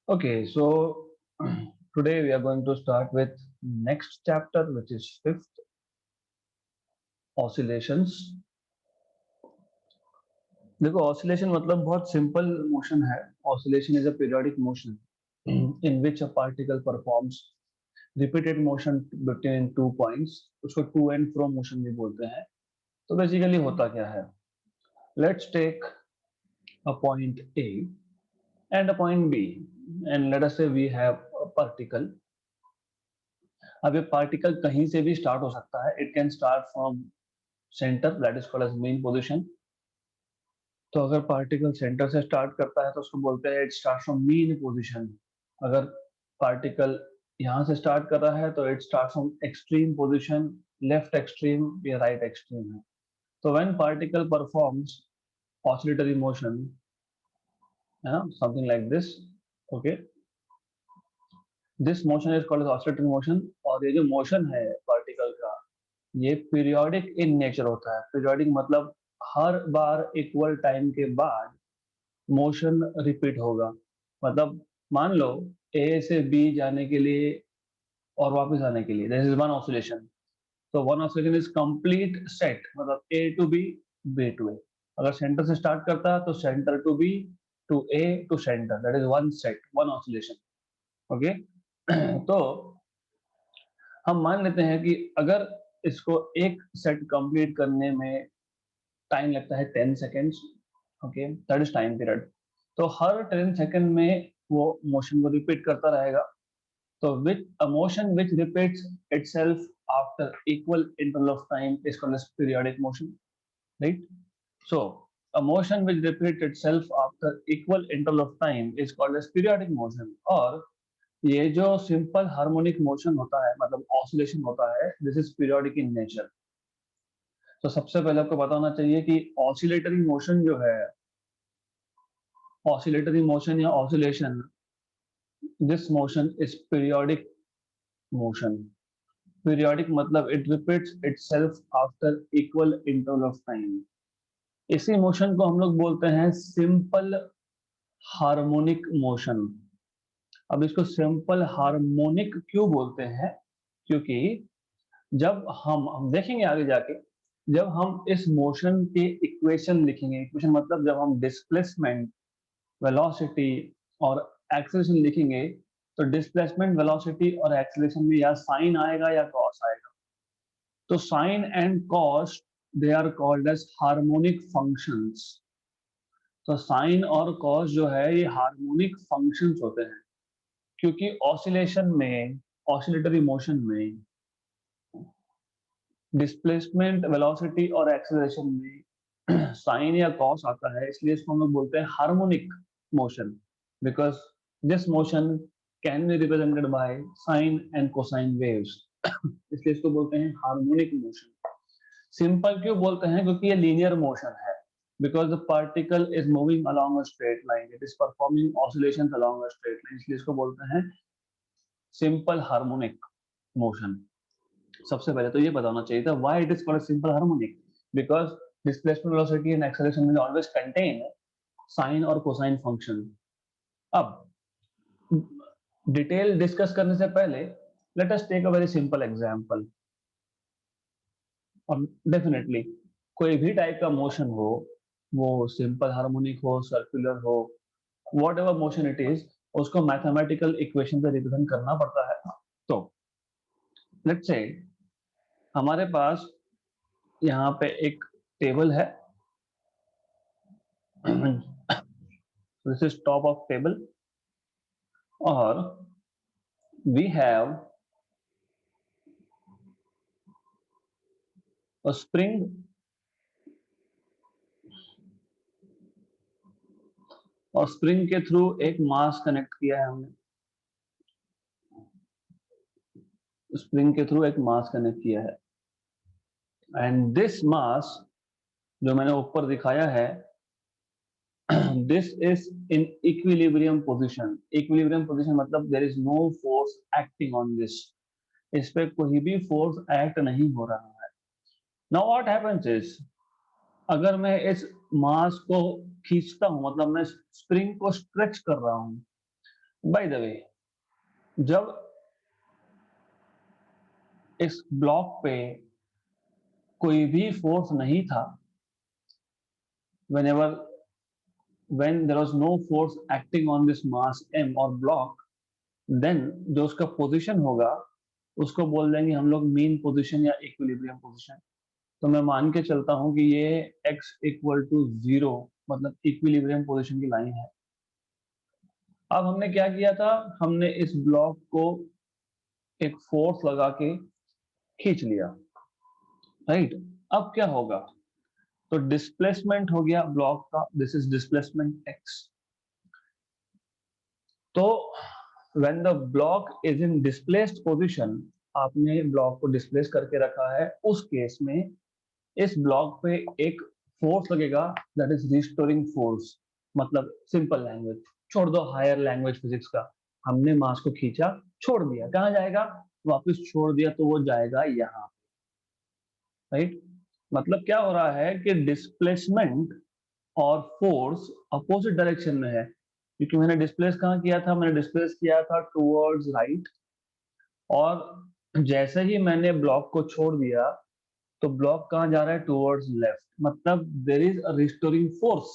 Okay, so today we are going to start with next chapter, which is fifth, oscillations. देखो oscillation मतलब बहुत simple motion है. Oscillation is a periodic motion in which a particle performs repeated motion between two points. उसको to and fro motion भी बोलते हैं. तो basically होता क्या है? Let's take a point A and a point B, and let us say we have a particle. अब ये पार्टिकल कहीं से भी स्टार्ट हो सकता है. It can start from center, that is called as mean position. तो अगर पार्टिकल सेंटर से स्टार्ट करता है तो उसको बोलते हैं it start from mean position. अगर पार्टिकल यहाँ से स्टार्ट कर रहा है तो it start from extreme position, left extreme या राइट एक्सट्रीम है. तो when particle performs oscillatory motion, है ना, something like this. Okay, this motion is called as oscillatory motion. और ये जो मोशन है पार्टिकल का, ये पीरियोडिक इन नेचर होता है. पीरियोडिक मतलब हर बार इक्वल टाइम के बाद मोशन रिपीट होगा. मतलब मान लो ए से बी जाने के लिए और वापस आने के लिए दिस इज वन ऑसिलेशन. तो one oscillation is complete set, मतलब A to B, B to A. अगर सेंटर से स्टार्ट करता है तो center to B, to A, to center, that is one set, one oscillation. Okay. तो हम मान लेते हैं कि अगर इसको एक सेट कंप्लीट करने में टाइम लगता है 10 seconds. Okay, that is time period. तो हर 10 सेकेंड में वो मोशन को रिपीट करता रहेगा. तो which a motion which repeats itself after equal interval of time is called as periodic motion, right. So a motion which repeats itself after equal interval of time is called as periodic motion. और ये जो simple harmonic motion होता है, मतलब oscillation होता है, this is periodic in nature. तो सबसे पहले आपको पता होना चाहिए कि ऑसिलेटरी मोशन जो है, ऑसिलेटरी मोशन या oscillation, this motion is periodic motion. Periodic मतलब it repeats itself after equal interval of time. इसी मोशन को हम लोग बोलते हैं सिंपल हार्मोनिक मोशन. अब इसको सिंपल हार्मोनिक क्यों बोलते हैं? क्योंकि जब हम देखेंगे आगे जाके, जब हम इस मोशन के इक्वेशन लिखेंगे, इक्वेशन मतलब जब हम डिस्प्लेसमेंट, वेलोसिटी और एक्सेलरेशन लिखेंगे, तो डिस्प्लेसमेंट, वेलोसिटी और एक्सेलरेशन में या साइन आएगा या कॉस आएगा. तो sine and cos, they are called as harmonic functions. तो साइन और कॉस जो है ये हार्मोनिक फंक्शंस होते हैं. क्योंकि ऑसिलेशन में, ऑसिलेटरी मोशन में डिस्प्लेसमेंट, वेलोसिटी और एक्सेलरेशन में साइन या कॉस आता है, इसलिए इसको हम लोग बोलते हैं harmonic motion. Because this motion can be represented by sine and cosine waves. इसलिए इसको बोलते हैं हार्मोनिक मोशन. सिंपल क्यों बोलते हैं? क्योंकि ये लीनियर मोशन है. Because the particle is moving along a straight line, it is performing oscillations along a straight line, इसलिए इसको बोलते हैं सिंपल हार्मोनिक मोशन. सबसे पहले तो ये बताना चाहिए था why it is called simple harmonic. Because displacement, velocity and acceleration will always contain sine और कोसाइन फंक्शन. अब डिटेल डिस्कस करने से पहले let us take a very simple example. और डेफिनेटली कोई भी टाइप का मोशन हो, वो सिंपल हार्मोनिक हो, सर्कुलर हो, whatever motion it is, उसको मैथमेटिकल इक्वेशन से रिप्रेजेंट करना पड़ता है. तो लेट्स से हमारे पास यहाँ पे एक टेबल है. This is top of table. और वी हैव अ स्प्रिंग. और स्प्रिंग के थ्रू एक मास कनेक्ट किया है हमने. स्प्रिंग के थ्रू एक मास कनेक्ट किया है. एंड दिस मास जो मैंने ऊपर दिखाया है, this is in equilibrium position. Equilibrium position मतलब there is no force acting on this. इस पे कोई भी फोर्स एक्ट नहीं हो रहा है. नाउ व्हाट हैपेंस इज, अगर मैं इस मास को खींचता हूं, मतलब मैं स्प्रिंग को स्ट्रेच कर रहा हूं, बाय द वे, जब इस ब्लॉक पे कोई भी फोर्स नहीं था, whenever when there was no force acting on this mass m or block, then जो उसका पोजीशन होगा उसको बोल देंगे हम लोग मीन पोजीशन या इक्विलिब्रियम पोजीशन। तो मैं मान के चलता हूं कि ये x इक्वल टू 0 मतलब इक्विलिब्रियम पोजीशन की लाइन है। अब हमने क्या किया था, हमने इस ब्लॉक को एक फोर्स लगा के खींच लिया, राइट। अब क्या होगा, तो डिस्प्लेसमेंट हो गया ब्लॉक का, दिस इज डिस्प्लेसमेंट x। तो when the block is in displaced position, आपने ब्लॉक को डिस्प्लेस करके रखा है, उस केस में इस ब्लॉक पे एक फोर्स लगेगा, दैट इज रिस्टोरिंग फोर्स। मतलब सिंपल लैंग्वेज, छोड़ दो हायर लैंग्वेज फिजिक्स का, हमने मास को खींचा, छोड़ दिया, कहाँ जाएगा, वापस छोड़ दिया तो वो जाएगा यहाँ, राइट। मतलब क्या हो रहा है कि डिस्प्लेसमेंट और फोर्स अपोजिट डायरेक्शन में है, क्योंकि मैंने डिस्प्लेस कहाँ किया था, मैंने डिस्प्लेस किया था टुवर्ड्स राइट, और जैसे ही मैंने ब्लॉक को छोड़ दिया तो ब्लॉक कहाँ जा रहा है, टुवर्ड्स लेफ्ट। मतलब there is a restoring force,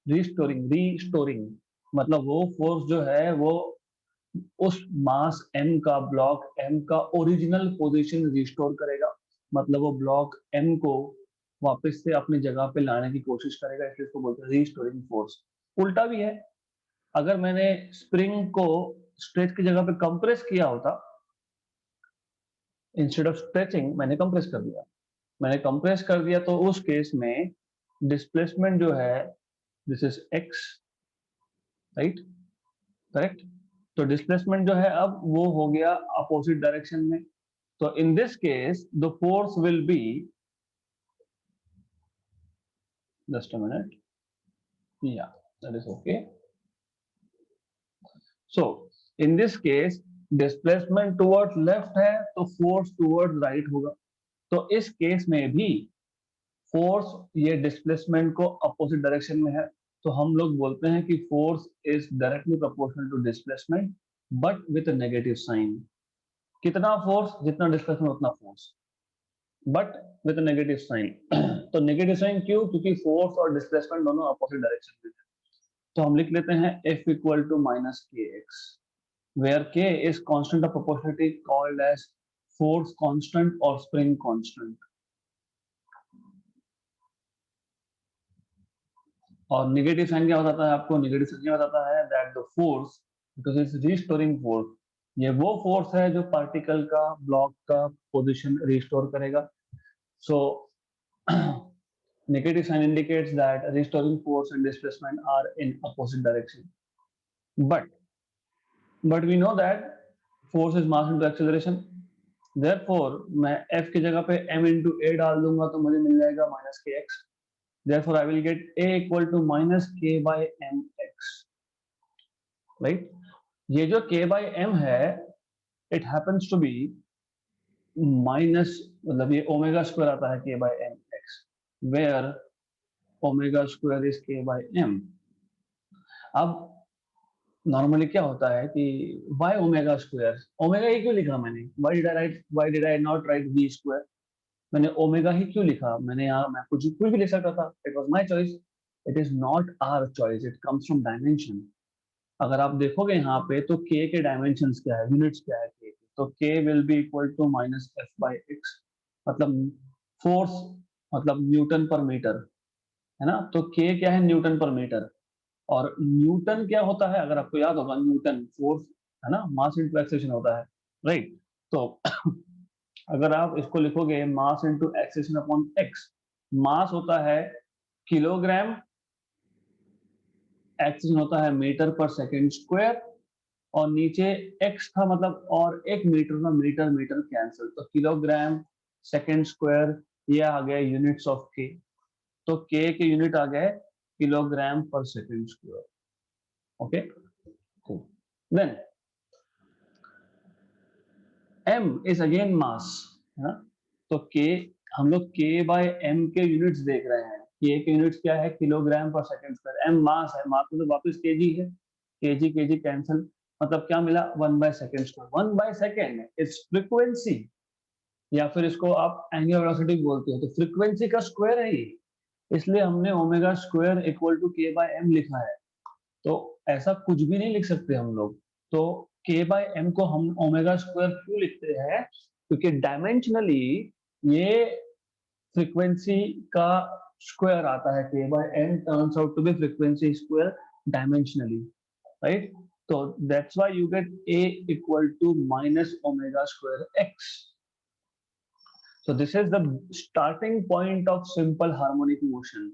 restoring मतलब वो फोर्स जो है वो उस मास m का, ब्लॉक m का ओरिजिनल पोजीशन रिस्टोर करेगा। मतलब वो ब्लॉक m को वापस से अपनी जगह पे लाने की कोशिश करेगा, इसलिए इसको बोलते हैं रिस्टोरिंग फोर्स। उल्टा भी है, अगर मैंने स्प्रिंग को स्ट्रेच की जगह पे कंप्रेस किया होता, इंस्टेड ऑफ स्ट्रेचिंग मैंने कंप्रेस कर दिया, मैंने कंप्रेस कर दिया, तो उस केस में डिस्प्लेसमेंट जो है this is x, right, correct. तो डिस्प्लेसमेंट जो है अब वो हो गया अपोजिट डायरेक्शन में। तो in this case the force will be, just a minute, या that is okay. So in this case displacement towards left है तो फोर्स टुवर्ड्स राइट होगा। तो इस केस में भी फोर्स ये डिस्प्लेसमेंट को अपोजिट डायरेक्शन में है, तो हम लोग बोलते हैं कि force is directly proportional to displacement but with negative sign. कितना फोर्स, जितना डिस्प्लेसमेंट उतना force, but with negative sign. तो नेगेटिव साइन क्यों, क्योंकि फोर्स और डिस्प्लेसमेंट दोनों अपोजिट डायरेक्शन में है। तो हम लिख लेते हैं F equal to minus k x, where k is constant of proportionality called as force constant or spring constant। और नेगेटिव साइन क्या बताता है आपको, नेगेटिव साइन क्या बताता है that the force, because it's restoring force, ये वो फोर्स है जो पार्टिकल का, ब्लॉक का पोजीशन रिस्टोर करेगा। सो negative sign indicates that restoring force and displacement are in opposite direction, but we know that force is mass into acceleration, therefore मैं f की जगह पे m into a डाल दूंगा तो मुझे मिल जाएगा minus kx, therefore I will get a equal to minus k by mx, right। ये जो k by m है, it happens to be minus, मतलब ये ओमेगा स्क्वायर आता है k by mx, where omega square is k by m। अब normally क्या होता है कि वाई ओमेगा स्क्वायर, ओमेगा ही क्यों लिखा मैंने, why did I not write V square, मैंने ओमेगा ही क्यों लिखा, मैंने यहाँ मैं कुछ भी लिख सकता था, it was my choice, it is not our choice, it comes from dimension. अगर आप देखोगे यहाँ पे तो k के डायमेंशंस क्या है, यूनिट्स क्या है k के, तो k will be equal to minus F by X, मतलब फोर्स, मतलब न्यूटन पर मीटर, है ना। तो k क्या है, न्यूटन पर मीटर। और न्यूटन क्या होता है, अगर आपको याद होगा, न्यूटन फोर्स है ना, मास इंटू एक्सेलरेशन होता है, राइट। तो अगर आप इसको लिखोगे mass into acceleration upon x, mass होता है किलोग्राम, एक्सेलरेशन होता है मीटर पर सेकंड स्क्वायर, और नीचे एक्स था मतलब और एक मीटर में मीटर मीटर कैंसिल, तो किलोग्राम सेकंड स्क्वायर, ये आ गया यूनिट्स ऑफ के। तो के यूनिट आ गए किलोग्राम पर second square, okay. Then m is again mass, है ना। तो k, हम लोग k बाय m के यूनिट्स देख रहे हैं, k के यूनिट्स क्या है, किलोग्राम पर सेकंड स्क्वायर, m मास है, मास मतलब वापस kg है, kg kg कैंसिल, मतलब क्या मिला 1/सेकंड स्क्वायर। 1/सेकंड इट्स फ्रीक्वेंसी, या फिर इसको आप एंगुलर वेलोसिटी बोलते हो, तो फ्रीक्वेंसी का स्क्वायर है ये, इसलिए हमने ओमेगा स्क्वायर इक्वल टू के बाय एम लिखा है। तो ऐसा कुछ भी नहीं लिख सकते हम लोग। तो के बाय एम को हम ओमेगा स्क्वायर क्यों लिखते हैं, क्योंकि डायमेंशनली ये फ्रीक्वेंसी का स्क्वायर आता है। K by M turns out to be frequency square dimensionally, right. तो that's why you get a equal to minus omega square x. So this is the starting point of simple harmonic motion.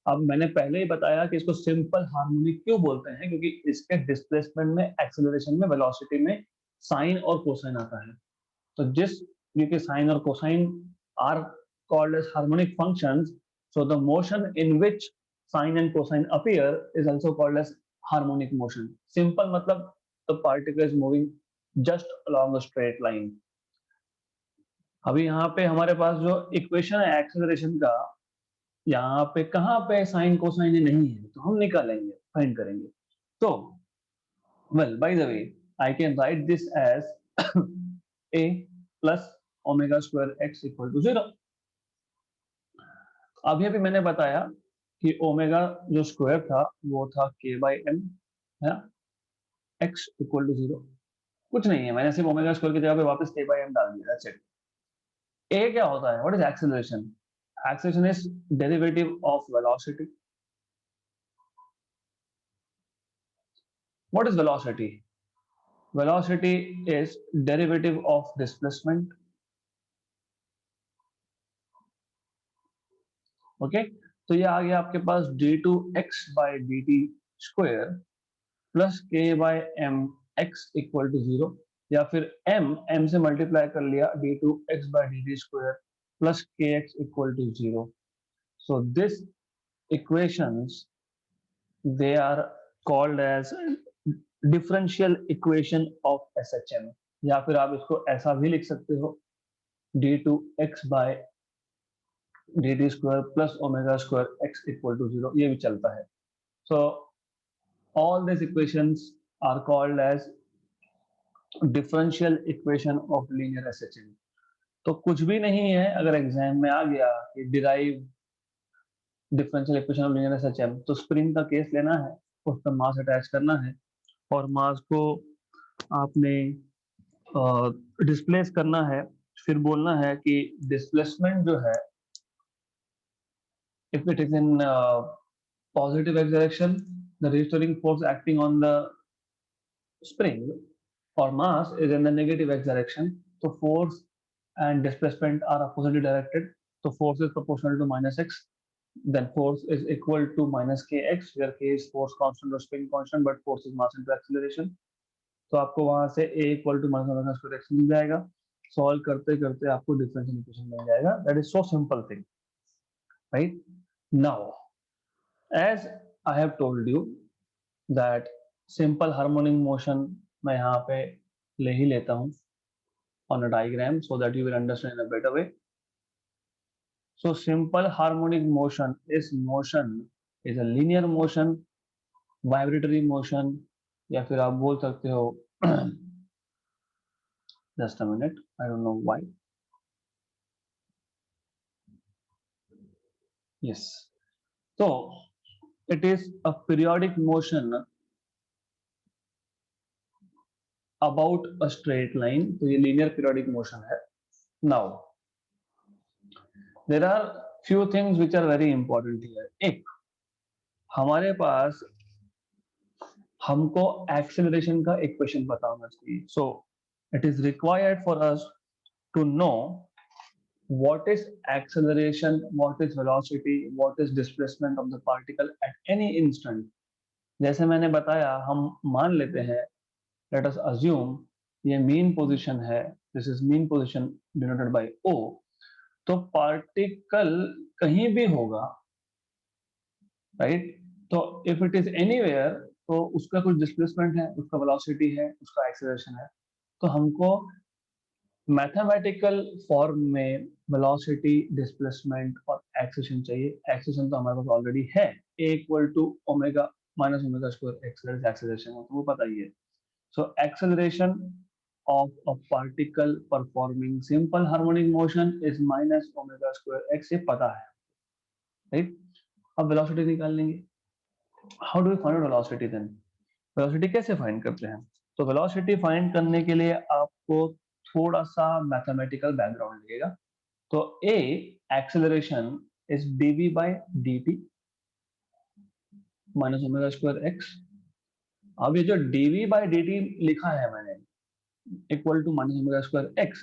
अब मैंने पहले ही बताया कि इसको simple harmonic क्यों बोलते हैं, क्योंकि इसके डिस्प्लेसमेंट में, एक्सेलरेशन में, वेलोसिटी में साइन और कोसाइन आता है। तो जिस, क्योंकि साइन और cosine are called as harmonic functions, so the motion in which sine and cosine appear is also called as harmonic motion. Simple मतलब the particle is moving just along a straight line. अभी यहाँ पे हमारे पास जो equation है acceleration का, यहाँ पे कहाँ पे साइन कोसाइन नहीं है, तो हम निकालेंगे, फाइंड करेंगे। तो well by the way I can write this as a plus omega square X equal to 0। अभी अभी मैंने बताया कि ओमेगा जो स्क्वायर था वो था के बाय एम, है एक्स इक्वल टू 0। कुछ नहीं है, मैंने सिर्फ ओमेगा स्क्वायर की जगह पे वापस के बाय एम डाल दिया, दैट्स इट। ए क्या होता है, what is acceleration? Acceleration is derivative of velocity. What is velocity? Velocity is derivative of displacement. Okay? तो ये आ गया आपके पास d2x by dt square plus k by m x equal to 0, या फिर m से मल्टीप्लाई कर लिया d2x by dt square plus kx equal to 0. So this equations, they are called as differential equation of SHM, या फिर आप इसको ऐसा भी लिख सकते हो d2x by dt square plus omega square x equal to 0, ये भी चलता है। So all this equations are called as differential equation of linear SHM। तो कुछ भी नहीं है, अगर एग्जाम में आ गया कि derive differential equation of linear SHM, तो स्प्रिंग का केस लेना है, उस पर मास अटैच करना है और मास को आपने डिस्प्लेस करना है, फिर बोलना है कि डिस्प्लेसमेंट जो है, if it is in positive x direction, the restoring force acting on the spring और mass is in the negative x direction, तो force and displacement are oppositely directed. So force is proportional to minus x, then force is equal to minus kx, where k is force constant or spring constant, but force is mass into acceleration. तो आपको वहां से a equal to minus omega square x मिल जाएगा। Solve करते करते आपको differential equation मिल जाएगा। That is so simple thing, right. Now as I have told you that simple harmonic motion मैं यहाँ पे ले ही लेता हूँ on a diagram so that you will understand in a better way. So simple harmonic motion is a linear motion, vibratory motion, या फिर आप बोल सकते हो just a minute, I don't know why. Yes, so it is a periodic motion about a straight line, तो ये linear periodic motion है। Now there are few things which are very important here. एक, हमारे पास हमको acceleration का equation पता होना चाहिए। So it is required for us to know what is acceleration, what is velocity, what is displacement of the particle at any instant. जैसे मैंने बताया, हम मान लेते हैं, let us assume ये मीन पोजीशन है, this is mean position denoted by O, तो पार्टिकल कहीं भी होगा, राइट। तो इफ इट इज एनीवेयर, तो उसका कुछ डिस्प्लेसमेंट है, उसका वेलोसिटी है, उसका एक्सेलरेशन है। तो हमको मैथमेटिकल फॉर्म में वेलोसिटी, डिस्प्लेसमेंट और एक्सेलरेशन चाहिए। एक्सेलरेशन तो हमारे पास ऑलरेडी है, a equal to omega minus omega square X acceleration है, तो वो पता ही है। So acceleration of a particle performing simple harmonic motion is minus omega square x, ये पता है, राइट? अब वेलोसिटी निकाल लेंगे. How do we find velocity then? Velocity कैसे फाइंड करते हैं? तो वेलोसिटी फाइंड करने के लिए आपको थोड़ा सा मैथमेटिकल बैकग्राउंड लगेगा. तो a acceleration is dv by dt minus omega square x. अब ये जो dv by dt लिखा है मैंने equal to minus omega square x,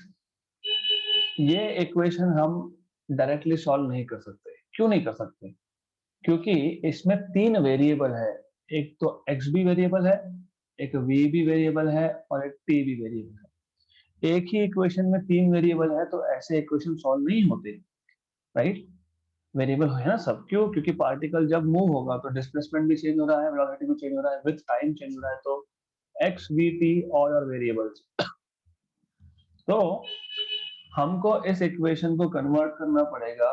ये इक्वेशन हम डायरेक्टली सॉल्व नहीं कर सकते. क्यों नहीं कर सकते? क्योंकि इसमें तीन वेरिएबल है. एक तो x भी वेरिएबल है, एक v भी वेरिएबल है और एक t भी वेरिएबल है. एक ही इक्वेशन में तीन वेरिएबल है तो ऐसे इक्वेशन सॉल्व नहीं होते, राइट? वेरिएबल है ना सब. क्यों? क्योंकि पार्टिकल जब मूव होगा तो डिस्प्लेसमेंट भी चेंज हो रहा है, वेलोसिटी भी चेंज हो रहा है, विद टाइम चेंज हो रहा है. तो x v t all are variables. तो हमको इस इक्वेशन को कन्वर्ट करना पड़ेगा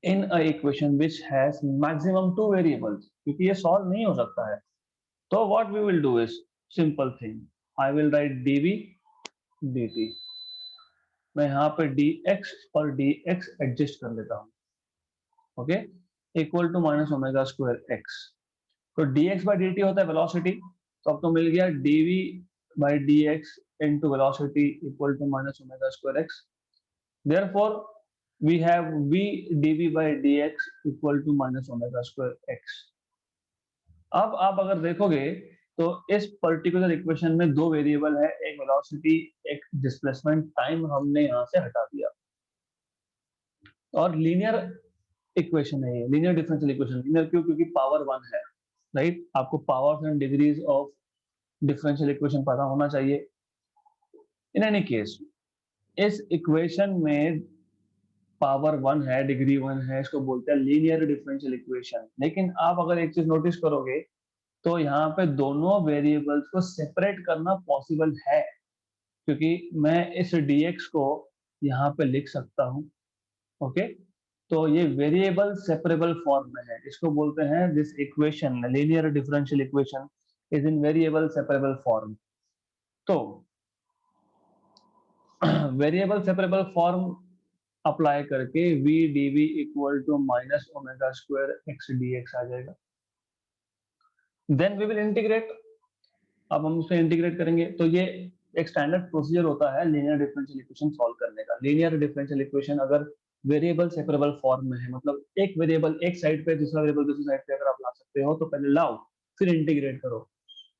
in a equation which has maximum two variables, क्योंकि ये सॉल्व नहीं हो सकता है. तो what we will do is simple thing. I will write dv dt. मैं यहाँ पे dx और dx एडजस्ट कर लेता हूँ. Okay, equal to minus omega square X. तो dx by dt होता है वेलोसिटी. तो अब तो मिल गया dv by dx into velocity equal to minus omega square x. Therefore we have v dv by dx equal to minus omega square x. अब आप अगर देखोगे तो इस पर्टिकुलर इक्वेशन में दो वेरिएबल है, एक वेलोसिटी एक डिस्प्लेसमेंट टाइम हमने यहाँ से हटा दिया. और लीनियर इक्वेशन है ये, लीनियर डिफरेंशियल इक्वेशन. लीनियर क्यों? क्योंकि पावर 1 है, राइट? आपको powers and degrees of differential equation पता होना चाहिए. इन एनी केस इस इक्वेशन में पावर 1 है, डिग्री 1 है, इसको बोलते हैं लीनियर डिफरेंशियल इक्वेशन. लेकिन आप अगर एक चीज नोटिस करोगे तो यहाँ पे दोनों वेरिएबल्स को सेपरेट करना पॉसिबल है, क्योंकि मैं इस dx को यहाँ पे लिख सकता हूँ. ओके, तो ये वेरिएबल सेपरेबल फॉर्म में है. इसको बोलते हैं this equation, linear differential equation is in variable separable form. तो वेरिएबल सेपरेबल फॉर्म अप्लाई करके v dv equal to minus omega square x dx आ जाएगा. Then we will integrate. अब हम उसमें इंटीग्रेट करेंगे. तो ये एक स्टैंडर्ड प्रोसीजर होता है लीनियर डिफरेंशियल इक्वेशन सॉल्व करने का. लीनियर डिफरेंशियल इक्वेशन अगर वेरिएबल सेपरेबल फॉर्म में है, मतलब एक वेरिएबल एक साइड पे, दूसरा वेरिएबल दूसरी साइड पे अगर आप ला सकते हो तो पहले लाओ फिर इंटीग्रेट करो.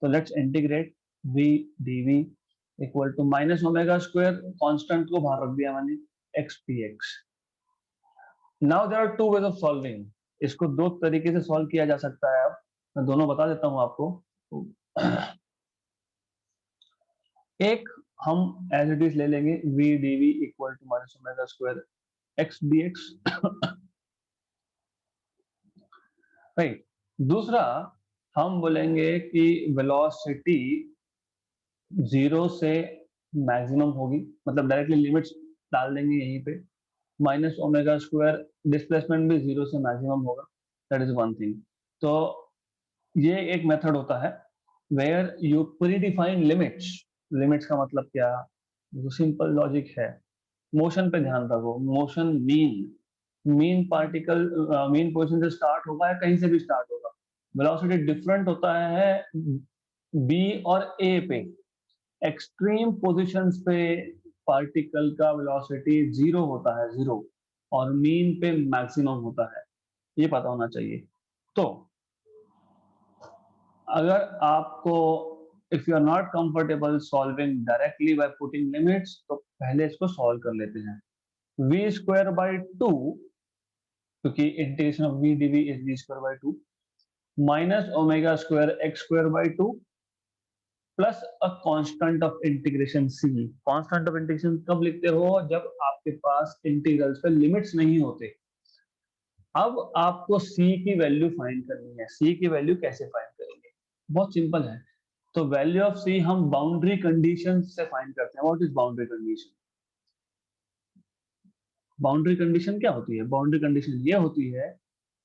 तो let's integrate v dv equal to minus omega square, constant को बाहर रख दिया मैंने, x dx. Now there are two ways of solving. इसको दो तरीके से सॉल्व किया जा सकता है. अब मैं दोनों बता देता हूं आपको. एक हम एज इट इज ले लेंगे v dv equal to minus omega square x dx, right. दूसरा हम बोलेंगे कि वेलोसिटी 0 से मैक्सिमम होगी, मतलब डायरेक्टली लिमिट्स डाल देंगे यहीं पे. माइनस ओमेगा स्क्वायर डिस्प्लेसमेंट भी 0 से मैक्सिमम होगा. That is one thing. तो ये एक मेथड होता है where you predefine limits. Limits का मतलब क्या? सिंपल लॉजिक है. मोशन पे ध्यान रखो. Motion mean particle mean position से स्टार्ट होगा या कहीं से भी स्टार्ट होगा. वेलोसिटी डिफरेंट होता है बी और ए पे. एक्सट्रीम पोजीशंस पे पार्टिकल का वेलोसिटी 0 होता है, 0, और मीन पे मैक्सिमम होता है. ये पता होना चाहिए. तो अगर आपको if you are not comfortable solving directly by putting limits, तो पहले इसको सॉल्व कर लेते हैं. v स्क्वायर बाय 2, क्योंकि integration of v dv is v square by 2 minus omega square x square by 2 plus a constant of integration c. Constant of integration कब लिखते हो? जब आपके पास इंटीग्रल्स पे लिमिट्स नहीं होते. अब आपको c की वैल्यू फाइंड करनी है. c की वैल्यू कैसे फाइंड करेंगे? बहुत सिंपल है. तो वैल्यू ऑफ c हम बाउंड्री कंडीशन से फाइंड करते हैं. What is boundary condition? Boundary condition क्या होती है? बाउंड्री कंडीशन ये होती है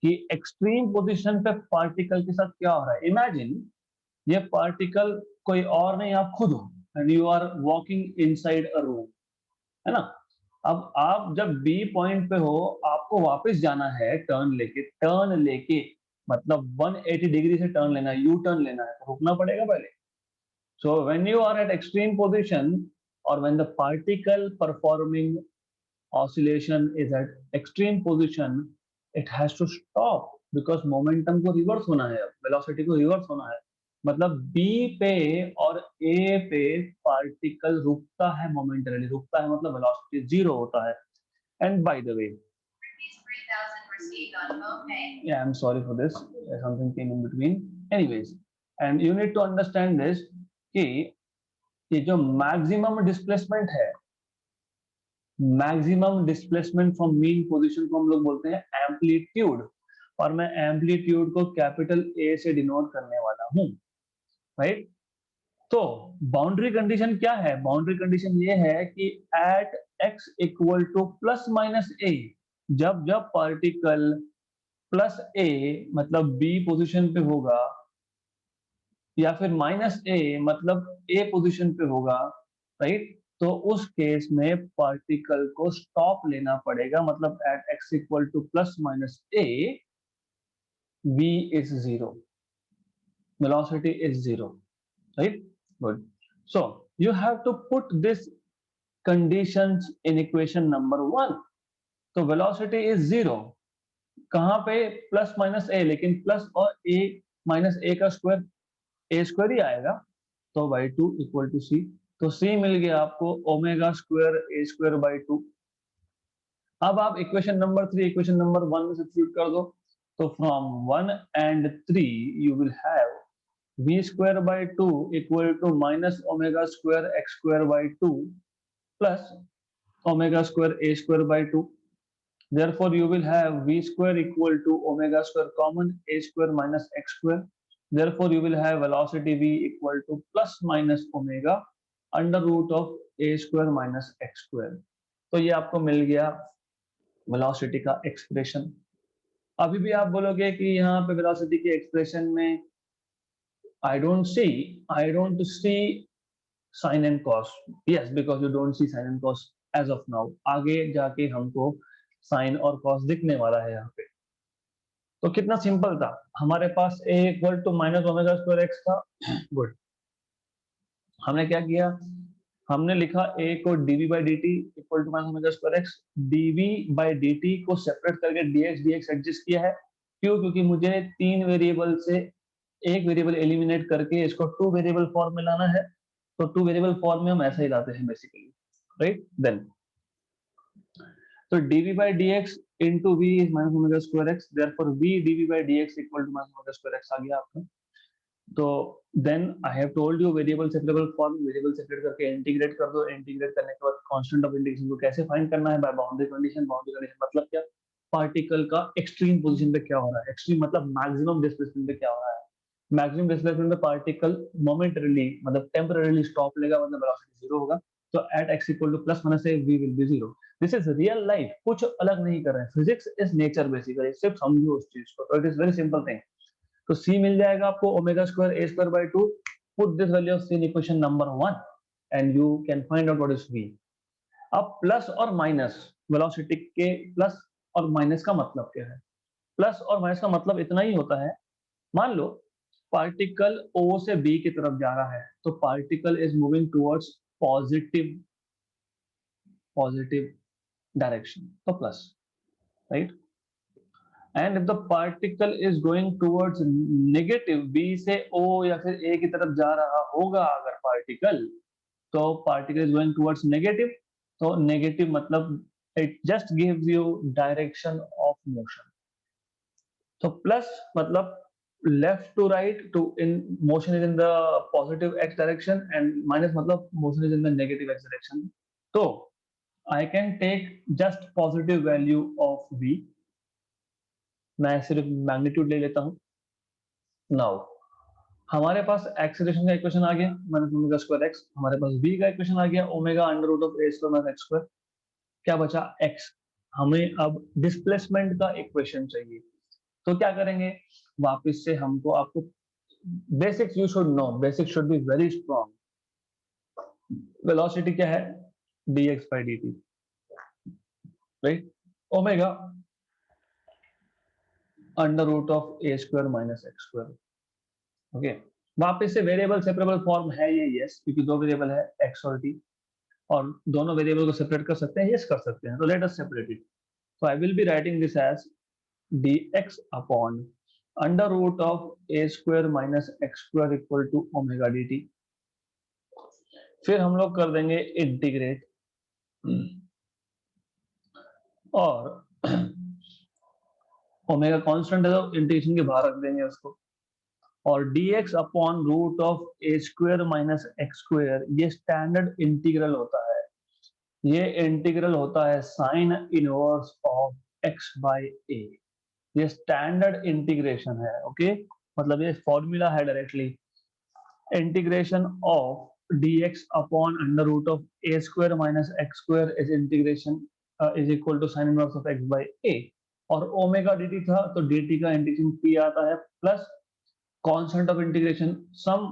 कि एक्सट्रीम पोजीशन पे पार्टिकल के साथ क्या हो रहा है. इमेजिन ये पार्टिकल कोई और नहीं, आप खुद हो, and you are walking inside a room, है ना? अब आप जब बी पॉइंट पे हो, आपको वापस जाना है टर्न लेके मतलब 180 डिग्री से टर्न लेना है, यू टर्न लेना है, तो रुकना पड़ेगा पहले। So when you are at extreme position or when the particle performing oscillation is at extreme position, it has to stop because momentum को reverse होना है, velocity को reverse होना है। मतलब B पे और A पे particle रुकता है momentarily, रुकता है मतलब velocity zero होता है। And by the way, yeah, I'm sorry for this, something came in between. Anyways, and you need to understand this कि ये जो मैक्सिमम डिस्प्लेसमेंट है, maximum displacement from mean position को हम लोग बोलते हैं एम्पलीट्यूड, और मैं एम्पलीट्यूड को कैपिटल ए से डिनोट करने वाला हूं, राइट? तो बाउंड्री कंडीशन क्या है? बाउंड्री कंडीशन ये है कि at x equal to plus minus a, जब जब पार्टिकल प्लस ए मतलब बी पोजीशन पे होगा, या फिर माइनस ए मतलब ए पोजीशन पे होगा, राइट? तो उस केस में पार्टिकल को स्टॉप लेना पड़ेगा, मतलब at X equal to plus minus A v is zero, velocity is zero, right? Good. So you have to put this conditions in equation number 1. तो velocity is zero कहाँ पे? Plus minus ए, लेकिन plus और ए minus ए का square ए square ही आएगा, तो by two equal to सी। तो सी मिल गया आपको omega square A square by to. अब आप इक्वेशन नंबर 3 इक्वेशन नंबर 1 में सब्स्टिट्यूट कर दो, तो from 1 and 3 you will have v square by two equal to minus omega square X square by two plus omega square A square by two. Therefore, you will have v square equal to omega square common a square minus x square. Therefore, you will have velocity v equal to plus minus omega under root of a square minus x square. तो ये आपको मिल गया velocity का expression. अभी भी आप बोलोगे कि यहाँ पे वेलोसिटी के एक्सप्रेशन में I don't see sin and cos. Yes, because you don't see sin and cos as of now. आगे जाके हमको साइन और कॉस दिखने वाला है यहाँ पे। तो कितना सिंपल था, हमारे पास a equal to minus omega square X था। गुड। हमने क्या किया? हमने लिखा a को dv by dt equal to minus omega square X, dv by dt को सेपरेट करके dx एडजस्ट किया है। क्यों? क्योंकि मुझे 3 वेरिएबल से एक वेरिएबल एलिमिनेट करके इसको 2 वेरिएबल फॉर्म में लाना है, तो 2 वेरिएबल फॉर्म में हम ऐसा ही लाते हैं बेसिकली, राइट? देन तो dv by dx into v is minus omega square x, therefore v dv by dx equal to minus omega square x आ गया आपका। तो then I have told you variable separable form, variable separate करके integrate कर दो, integrate करने के बाद कांस्टेंट ऑफ इंटीग्रेशन को कैसे फाइंड करना है? By boundary condition. Boundary condition मतलब क्या? पार्टिकल का एक्सट्रीम पोजीशन पे क्या हो रहा है, एक्सट्रीम मतलब मैक्सिमम डिस्प्लेसमेंट पे क्या हो रहा है। मैक्सिमम डिस्प्लेसमेंट में पार्टिकल मोमेंटरीली मतलब टेम्पररीली स्टॉप लेगा, मतलब वेलोसिटी जीरो होगा। तो at X equal to plus minus A V will be zero. This is real life, कुछ अलग नहीं कर रहे हैं, फिजिक्स इज नेचर बेसिकली, सिर्फ समझो उस चीज को। तो it is very simple thing. तो c मिल जाएगा आपको omega square A square by two. Put this value of c in equation number 1 and you can find out what is v। अब प्लस और माइनस वेलोसिटी के plus और minus का मतलब क्या है? प्लस और माइनस का मतलब इतना ही होता है, मान लो पार्टिकल O से B की तरफ जा रहा है, तो particle is moving towards positive direction, तो plus, right? And if the particle is going towards negative, B से O या फिर A की तरफ जा रहा होगा अगर पार्टिकल, तो particle is going towards negative. तो नेगेटिव मतलब it just gives you direction of motion. तो प्लस मतलब left to right, to in motion is in the positive x direction, and minus मतलब motion is in the negative x direction. तो I can take just positive value of v, मैं सिर्फ magnitude ले लेता हूँ। Now हमारे पास acceleration का equation आ गया माइनस ओमेगा स्क्वायर एक्स, हमारे पास v का इक्वेशन आ गया omega under root of a square minus x square. क्या बचा? x। हमें अब डिस्प्लेसमेंट का इक्वेशन चाहिए, तो क्या करेंगे? वापस से हमको आपको basics you should know, basics should be very strong. Velocity क्या है? dx by dt, right? Omega under root of a square minus x square. Okay, वापस से वेरिएबल सेपरेबल फॉर्म है ये, यस, क्योंकि दो वेरिएबल है x और t, और दोनों वेरिएबल को सेपरेट कर सकते हैं, यस कर सकते हैं, तो let us separate it. So I will be writing this as dx upon under root of a square minus x square equal to omega dt. फिर हम लोग कर देंगे इंटीग्रेट, और ओमेगा कांस्टेंट है तो इंटीग्रेशन के बाहर रख देंगे उसको, और dx upon root of a square minus x square, ये स्टैंडर्ड इंटीग्रल होता है, ये इंटीग्रल होता है sine inverse of x by a, ये स्टैंडर्ड इंटीग्रेशन है. ओके, मतलब ये फॉर्मूला है directly, integration of dx upon under root of a square minus x square is integration is equal to sine inverse of x by a, और omega dt था तो dt का integration p आता है plus constant of integration some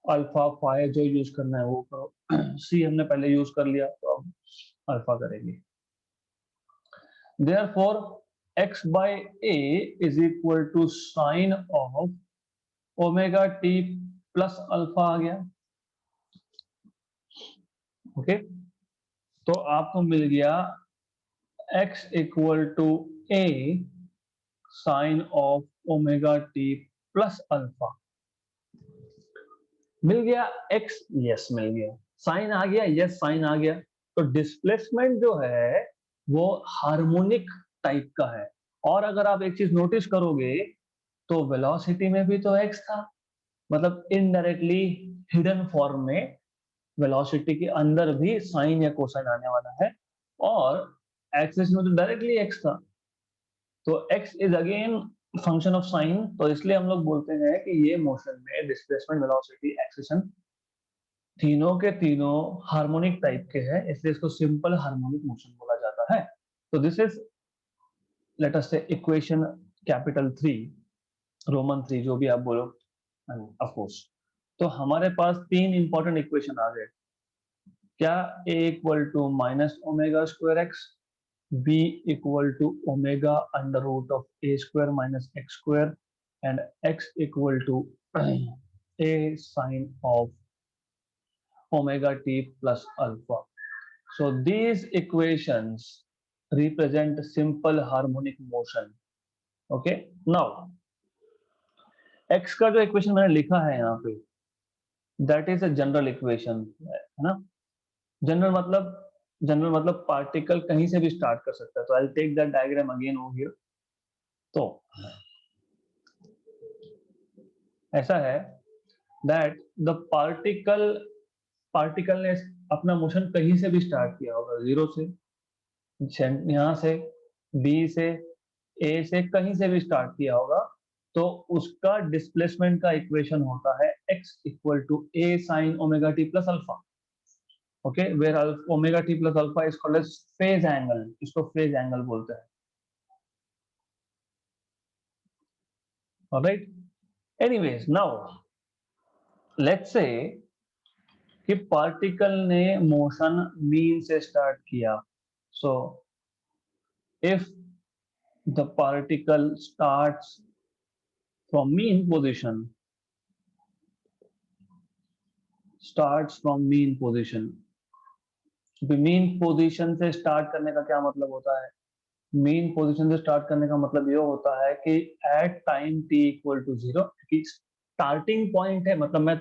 alpha phi, जो use करना है वो करो. सी हमने पहले यूज कर लिया तो अब अल्फा करेंगे. Therefore x by a is equal to sin of omega t plus alpha आ गया. ओके, तो आपको मिल गया x equal to a sine of omega t plus alpha. मिल गया x, यस मिल गया. साइन आ गया, यस साइन आ गया. तो डिस्प्लेसमेंट जो है वो हार्मोनिक टाइप का है, और अगर आप एक चीज नोटिस करोगे तो वेलोसिटी में भी तो x था, मतलब इनडायरेक्टली हिडन फॉर्म में वेलोसिटी के अंदर भी साइन या कोसाइन आने वाला है, और एक्सिस में तो डायरेक्टली x था, तो x is again function of sine. तो इसलिए हम लोग बोलते हैं कि ये मोशन में डिस्प्लेसमेंट, वेलोसिटी, एक्सेलेरेशन तीनों के तीनों हार्मोनिक टाइप के हैं, इसलिए इसको सिंपल हार्मोनिक मोशन बोला जाता है. तो दिस इज लेट अस से इक्वेशन कैपिटल 3, रोमन 3, जो भी आप बोलो ऑफ कोर्स. तो हमारे पास तीन इंपॉर्टेंट इक्वेशन आ गए. क्या? a equal to minus omega square X, b equal to omega under root of a square minus x square, and x equal to a sine of omega t plus alpha. So these equations represent simple harmonic motion. Okay, now x का जो equation मैंने लिखा है यहाँ पे, that is a general equation, है ना. General मतलब पार्टिकल कहीं से भी स्टार्ट कर सकता है. तो I'll take that diagram again over here. तो ऐसा है that the पार्टिकल ने अपना मोशन कहीं से भी स्टार्ट किया होगा, जीरो से, यहाँ से, बी से, ए से, कहीं से भी स्टार्ट किया होगा, तो उसका डिस्प्लेसमेंट का इक्वेशन होता है x equal to a sine omega T plus alpha. Okay, where omega T plus alpha is called as phase angle, इसको फेज एंगल बोलते हैं. Alright, anyways now let's say कि पार्टिकल ने मोशन मीन से start किया. So if the particle starts from mean position, mean position से start करने का क्या मतलब होता है? मीन पोजीशन से स्टार्ट करने का मतलब ये होता है कि at time t equal to 0, कि स्टार्टिंग पॉइंट है, मतलब मैं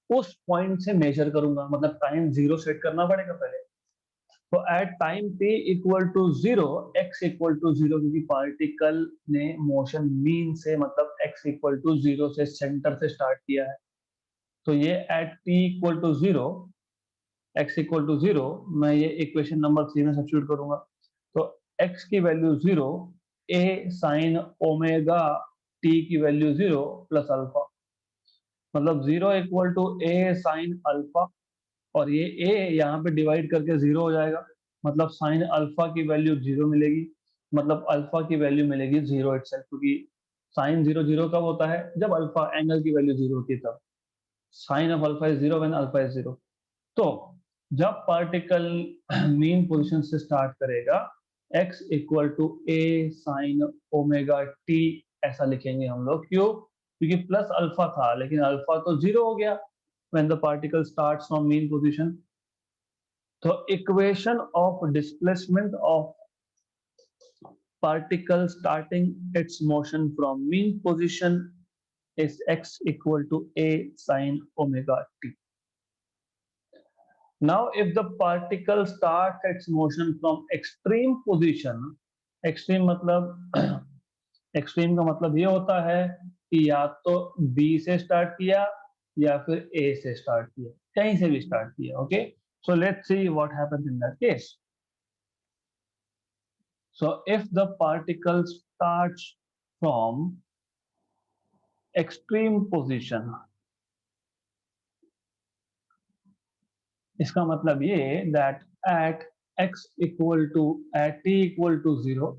उस पॉइंट से मेजर करूंगा, मतलब टाइम 0 सेट करना पड़ेगा पहले. तो at time t equal to 0, x equal to 0, क्योंकि पार्टिकल ने मोशन मीन से, मतलब x इक्वल टू 0 से, सेंटर से स्टार्ट किया है. तो ये at t equal to 0, x equal to 0, मैं ये इक्वेशन नंबर 3 में सब्स्टिट्यूट करूंगा. तो x की value 0, a sine omega t की वैल्यू 0 प्लस अल्फा, मतलब 0 equal to a sine alpha, और ये a यहाँ पे डिवाइड करके 0 हो जाएगा, मतलब साइन अल्फा की वैल्यू 0 मिलेगी, मतलब अल्फा की वैल्यू मिलेगी 0 इटसेल्फ, क्योंकि साइन 0 0 कब होता है? जब अल्फा एंगल की वैल्यू 0 होती है तब। Sine of alpha is 0 when alpha is 0। तो जब पार्टिकल मीन पोजीशन से स्टार्ट करेगा, x equal to a sine omega t ऐसा लिखेंगे हम लोग। क्यों? क्योंकि प्लस अल्फा था लेकिन अल्फा तो 0 हो गया when the particle starts from mean position. तो equation of displacement of particle starting its motion from mean position is x equal to a sine omega t. Now, if the particle starts its motion from extreme position, extreme मतलब extreme का मतलब ये होता है कि या तो B से स्टार्ट किया या फिर A से स्टार्ट किया, कहीं से भी स्टार्ट किया। Okay, so let's see what happens in that case. So if the particle starts from extreme position, इसका मतलब ये that at x equal to at t equal to 0,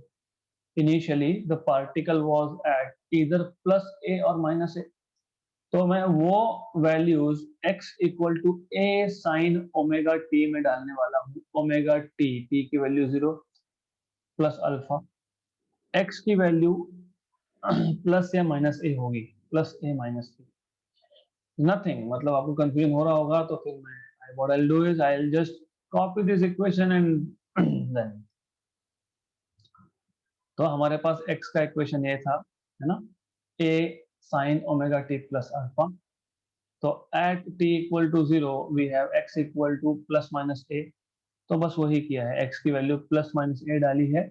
initially the particle was at either plus a or minus a. तो मैं वो values x equal to a sine omega t में डालने वाला हूँ। ओमेगा t, t की value 0 plus alpha, x की value plus या माइनस a होगी, plus a minus a, nothing. मतलब आपको कंफ्यूजन हो रहा होगा तो फिर मैं what I'll do is I'll just copy this equation and then तो हमारे पास x का इक्वेशन ये था, है ना, a sine omega t plus alpha. तो at t equal to 0 we have x equal to plus minus a। तो बस वही किया है, x की वैल्यू प्लस माइनस a डाली है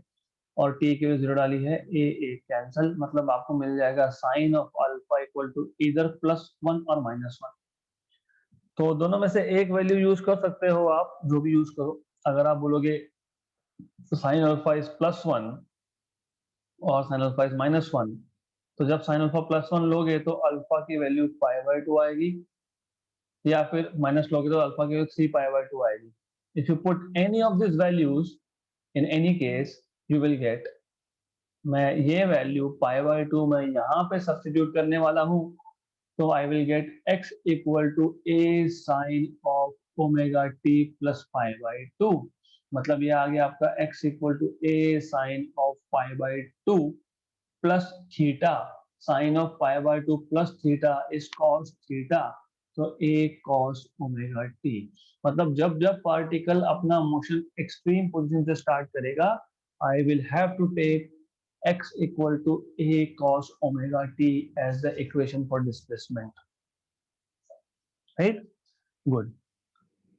और t की वैल्यू 0 डाली है। a कैंसल, मतलब आपको मिल जाएगा sine of alpha equal to इधर प्लस 1 और माइनस 1। तो दोनों में से एक वैल्यू यूज कर सकते हो आप, जो भी यूज करो। अगर आप बोलोगे साइन अल्फा इज प्लस 1 और साइन अल्फा इज माइनस 1, तो जब साइन अल्फा प्लस 1 लोगे तो अल्फा की वैल्यू पाई बाय 2 आएगी, या फिर माइनस लोगे तो अल्फा की वैल्यू 3 पाई बाय 2 आएगी। If you put any of this values in any case you will get, मैं ये वैल्यू पाई बाय 2 मैं यहाँ पे सब्स्टिट्यूट करने वाला हूँ, तो I will get x equal to a sine of omega t plus pi by 2। मतलब ये आ गया आपका x equal to a sine of pi by 2 plus theta, sine of pi by 2 plus theta is cos theta, तो a cos omega t। मतलब जब जब particle अपना मोशन एक्सट्रीम पोजीशन से स्टार्ट करेगा, I will have to take x equal to a cos omega t as the equation for displacement, right? Good.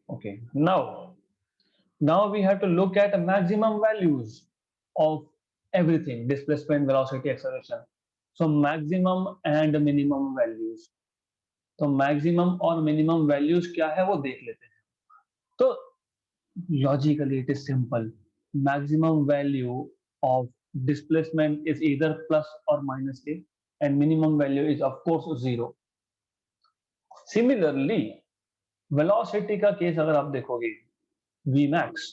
Okay, now we have to look at maximum values of everything: displacement, velocity, acceleration. So maximum and minimum values, तो maximum और minimum values क्या है वो देख लेते हैं। तो logically it is simple, maximum value of displacement is either plus or minus a and minimum value is of course 0. Similarly velocity का केस अगर आप देखोगे, Vmax,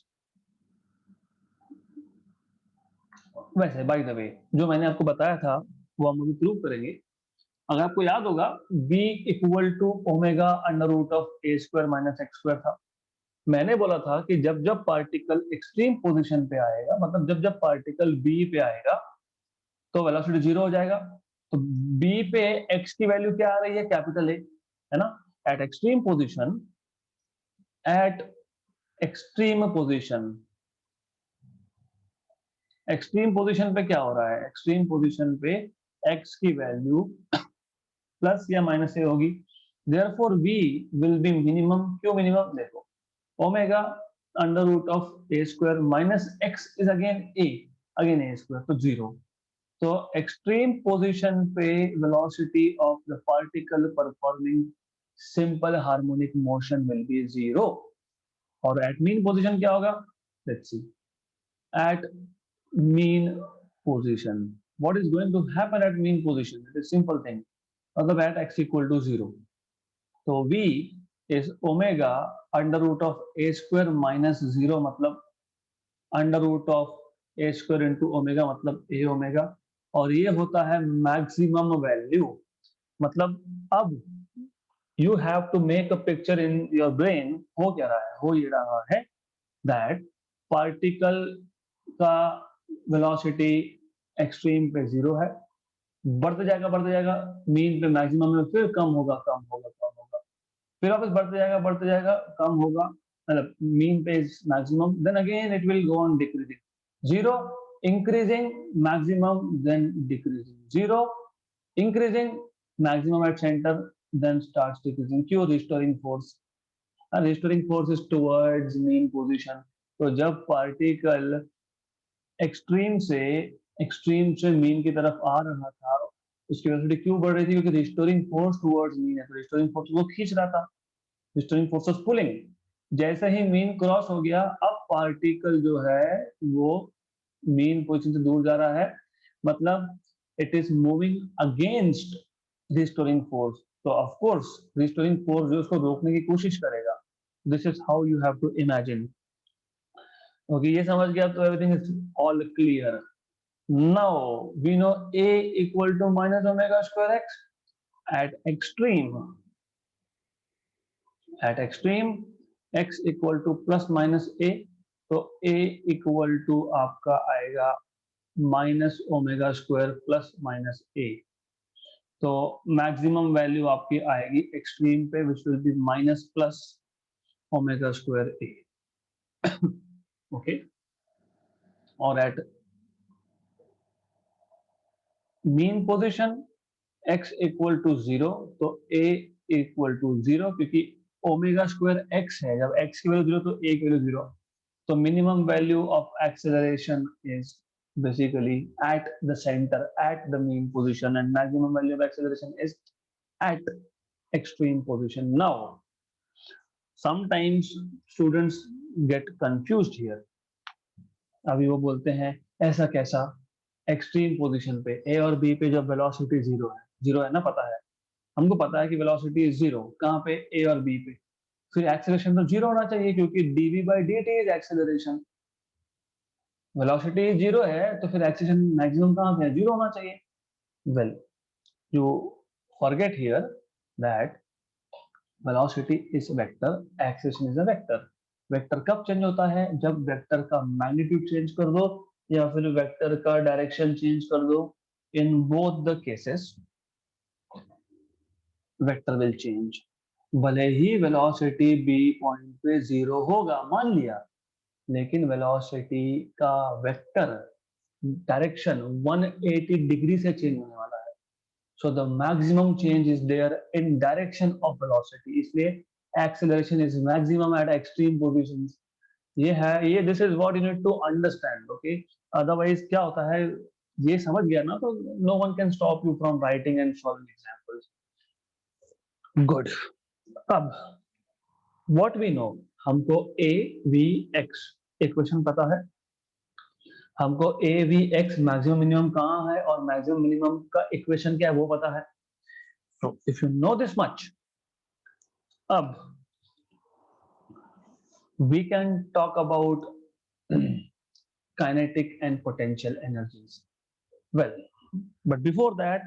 वैसे बाय द वे जो मैंने आपको बताया था वो हम अभी प्रूव करेंगे। अगर आपको याद होगा v equal to omega under root of a square minus x square था। मैंने बोला था कि जब जब पार्टिकल एक्सट्रीम पोजीशन पे आएगा, मतलब जब जब पार्टिकल b पे आएगा तो वेलोसिटी 0 हो जाएगा। तो b पे x की वैल्यू क्या आ रही है? कैपिटल A, है ना। At extreme position, at extreme position, extreme position पे क्या हो रहा है? एक्सट्रीम पोजीशन पे x की वैल्यू प्लस या माइनस ए होगी, therefore v will be minimum. क्यों मिनिमम? देखो omega under root of a square minus x is again a square, तो 0। तो एक्सट्रीम पोजीशन पे velocity of the particle performing simple harmonic motion will be 0। और at mean position क्या होगा? Let's see. At mean position, what is going to happen at mean position? It is simple thing, मतलब at x equal to 0, तो v is omega under root of a square minus 0, मतलब under root of a square into omega, मतलब a omega. और ये होता है maximum value. मतलब अब you have to make a picture in your brain. हो क्या रहा है? हो ये रहा है दैट पार्टिकल का वेलोसिटी एक्सट्रीम पे 0 है, बढ़ते जाएगा मीन पे मैक्सिमम में, फिर कम होगा कम होगा कम होगा, फिर वापस बढ़ते जाएगा कम होगा, मतलब मीन पे is maximum, then again it will go on decreasing. 0 increasing maximum, then decreasing. 0 increasing maximum at centre, then starts decreasing. क्यों? Restoring force. Restoring force is towards mean position. तो जब पार्टिकल एक्सट्रीम से mean की तरफ आ रहा था, उसकी velocity क्यों बढ़ रही थी? क्योंकि रिस्टोरिंग फोर्स टुवर्ड्स मीन है, तो रिस्टोरिंग फोर्स वो खींच रहा था, रिस्टोरिंग फोर्स ऑफ पुलिंग। जैसे ही मीन क्रॉस हो गया, अब पार्टिकल जो है वो मीन पोजीशन से दूर जा रहा है, मतलब it is moving against restoring force. तो ऑफ कोर्स रिस्टोरिंग फोर्स जो उसको रोकने की कोशिश करेगा। This is how you have to imagine. Okay, ये समझ गया तो everything is all clear. Now we know a equal to minus omega square x at extreme. At extreme x equal to plus minus a, तो a equal to आपका आएगा minus omega square plus minus a। तो maximum value आपकी आएगी extreme पे, which will be minus plus omega square a। Okay, और at mean position x equal to 0, तो a equal to 0, क्योंकि ओमेगा स्क्वायर x है, जब x की वैल्यू 0 तो a की वैल्यू 0। तो minimum value of acceleration is basically at the center, at the mean position, and maximum value of acceleration is at extreme position. Now sometimes students get confused here। अभी वो बोलते हैं ऐसा कैसा, extreme position पे a और b पे जब वेलोसिटी 0 है ना, पता है हमको, पता है कि वेलोसिटी इज 0 कहाँ पे, a और b पे, फिर एक्सेलरेशन तो 0 होना चाहिए, क्योंकि dv by dt is acceleration. Velocity 0 है तो फिर एक्सेलरेशन मैक्सिमम कहाँ पे है? 0 होना चाहिए। Well, you forget here that velocity is vector, acceleration is a vector. Vector कब चेंज होता है? जब वेक्टर का मैग्नीट्यूड चेंज कर दो या फिर वेक्टर का डायरेक्शन चेंज कर दो। In both the cases vector will change. भले ही वेलोसिटी b पॉइंट पे 0 होगा, मान लिया, लेकिन वेलोसिटी का वेक्टर डायरेक्शन 180 डिग्री से चेंज होने वाला है। So the maximum change is there in direction of velocity, इसलिए acceleration is maximum at extreme positions. ये है, ये this is what you need to understand. Okay, otherwise क्या होता है, ये समझ गया ना तो no one can stop you from writing and solving examples. Good. अब व्हाट वी नो, हमको a v x इक्वेशन पता है, हमको a v x maximum minimum कहाँ है और मैक्सिमम मिनिमम का इक्वेशन क्या है वो पता है। तो if you know this much, अब we can talk about kinetic and potential energies. Well, but before that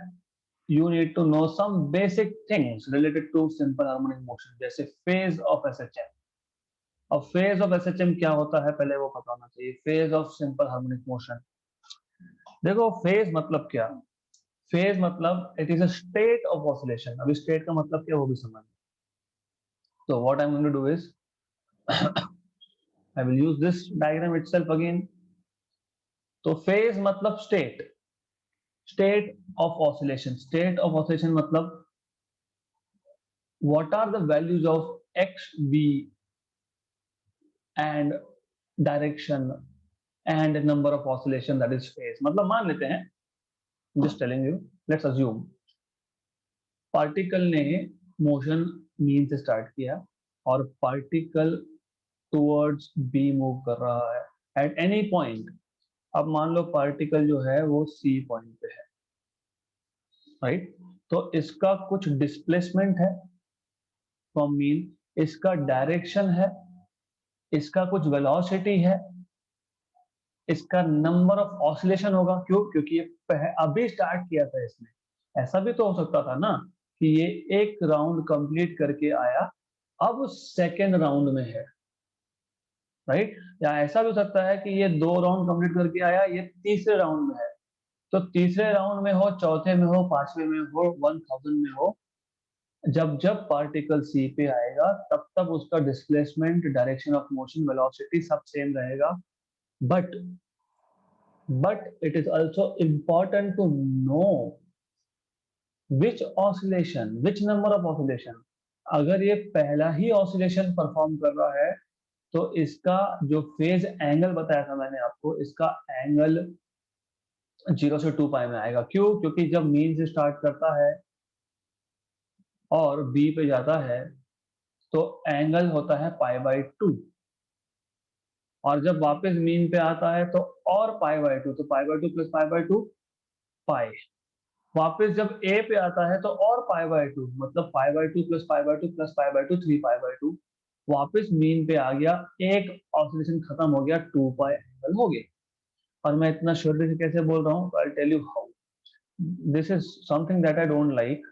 you need to know some basic things related to simple harmonic motion, जैसे phase of SHM। अब phase of SHM क्या होता है पहले वो पता होना चाहिए। phase of simple harmonic motion, देखो phase मतलब क्या, phase मतलब it is a state of oscillation। अभी state का मतलब क्या वो भी समझ। तो what I'm going to do is I will use this diagram itself again। तो phase मतलब state of oscillation। state of oscillation मतलब what are the values of x, v and direction and number of oscillation, that is phase। मतलब मान लेते हैं, just telling you, let's assume particle ने motion mean से start किया और particle towards B move कर रहा है एट एनी पॉइंट। अब मान लो पार्टिकल जो है वो सी पॉइंट पे है, राइट। तो इसका कुछ डिस्प्लेसमेंट है फ्रॉम मीन, इसका डायरेक्शन है, इसका कुछ वेलोसिटी है, इसका नंबर ऑफ ऑसिलेशन होगा। क्यों? क्योंकि ये अभी स्टार्ट किया था इसने। ऐसा भी तो हो सकता था ना कि ये एक राउंड कंप्लीट करके आया, अब सेकेंड राउंड में है, राइट? या ऐसा भी हो सकता है कि ये 2 राउंड कंप्लीट करके आया, ये तीसरे राउंड में है। तो तीसरे राउंड में हो, चौथे में हो, 5वें में हो, 1000 में हो, जब जब पार्टिकल सी पे आएगा तब तब उसका displacement, direction of motion, velocity सब सेम रहेगा। But it is also important to know which oscillation, which number of oscillation। अगर ये पहला ही ऑसिलेशन परफॉर्म कर रहा है तो इसका जो फेज एंगल बताया था मैंने आपको, इसका एंगल 0 से 2 पाई में आएगा। क्यों? क्योंकि जब मीन से स्टार्ट करता है और बी पे जाता है तो एंगल होता है π/2, और जब वापस मीन पे आता है तो और π/2, तो π/2 प्लस π/2 पाई। वापस जब ए पे आता है तो और π/2, मतलब π/2 प्लस π/2 प्लस π/2 3π/2। वापस मीन पे आ गया, एक ऑसिलेशन खत्म हो गया, 2 पाई एंगल हो गए। और मैं इतना श्योरली से कैसे बोल रहा हूँ? I tell you how. This is something that I don't like,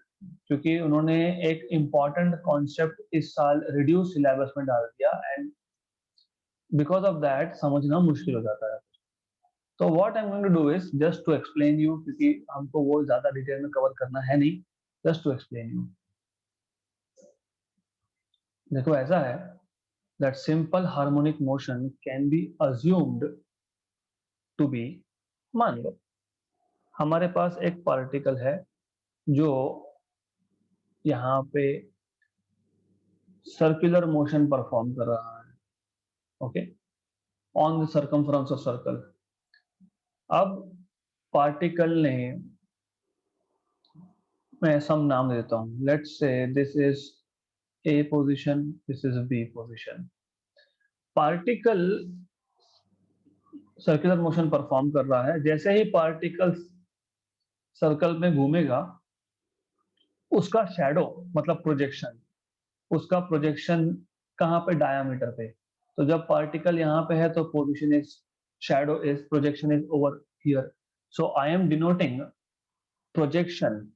क्योंकि उन्होंने एक इम्पॉर्टेंट कॉन्सेप्ट इस साल रिड्यूस सिलेबस में डाल दिया, एंड बिकॉज ऑफ दैट समझना मुश्किल हो जाता है। तो what I am going to do is just to explain you, क्योंकि हमको वो ज्यादा डिटेल में कवर करना है नहीं, जस्ट टू एक्सप्लेन यू। देखो ऐसा है that simple harmonic motion can be assumed to be, मान लो हमारे पास एक पार्टिकल है जो यहाँ पे सर्कुलर मोशन परफॉर्म कर रहा है, okay, on the circumference of circle. अब पार्टिकल ने, मैं सम नाम देता हूँ, let's say this is A position, this is B position. Particle circular motion perform कर रहा है। जैसे ही पार्टिकल सर्कल में घूमेगा, उसका शैडो मतलब प्रोजेक्शन, उसका प्रोजेक्शन कहाँ पे? डायामीटर पे। तो जब पार्टिकल यहाँ पे है तो position is, shadow is, projection is over here. So I am denoting projection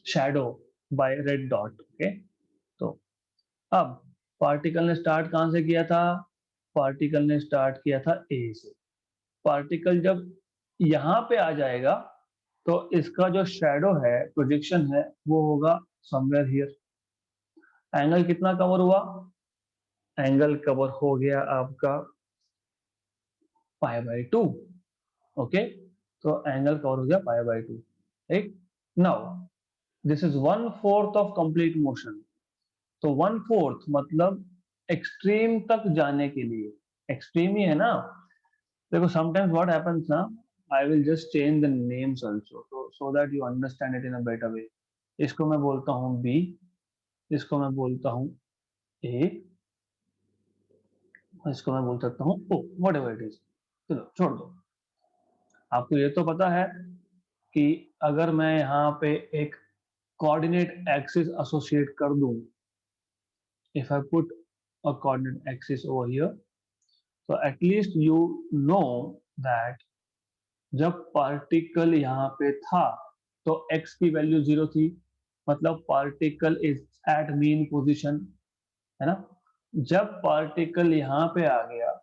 shadow by red dot, okay. तो अब पार्टिकल ने स्टार्ट कहाँ से किया था? पार्टिकल ने स्टार्ट किया था ए से। पार्टिकल जब यहाँ पे आ जाएगा तो इसका जो शैडो है, प्रोजेक्शन है, वो होगा समवेयर हियर। एंगल कितना कवर हुआ? एंगल कवर हो गया आपका π/2, ओके। तो एंगल कवर हो गया π/2, right. Now this is 1/4 of complete motion. तो 1/4 मतलब एक्सट्रीम तक जाने के लिए, एक्सट्रीम ही है ना। देखो समटाइम्स व्हाट हैपेंस ना, I will just change the names also so that you understand it in a better way. इसको मैं बोलता हूँ बी, इसको मैं बोलता हूँ ए, इसको मैं बोल सकता हूँ ओ, व्हाटएवर इट इज। चलो छोड़ दो। आपको ये तो पता है कि अगर मैं यहाँ पे एक कोऑर्डिनेट एक्सिस एसोसिएट कर दूं, if I put a coordinate axis over here, तो एटलीस्ट यू नो दैट जब पार्टिकल यहाँ पे था तो x की वैल्यू 0 थी, मतलब particle is at mean position, है ना। जब पार्टिकल यहाँ पे आ गया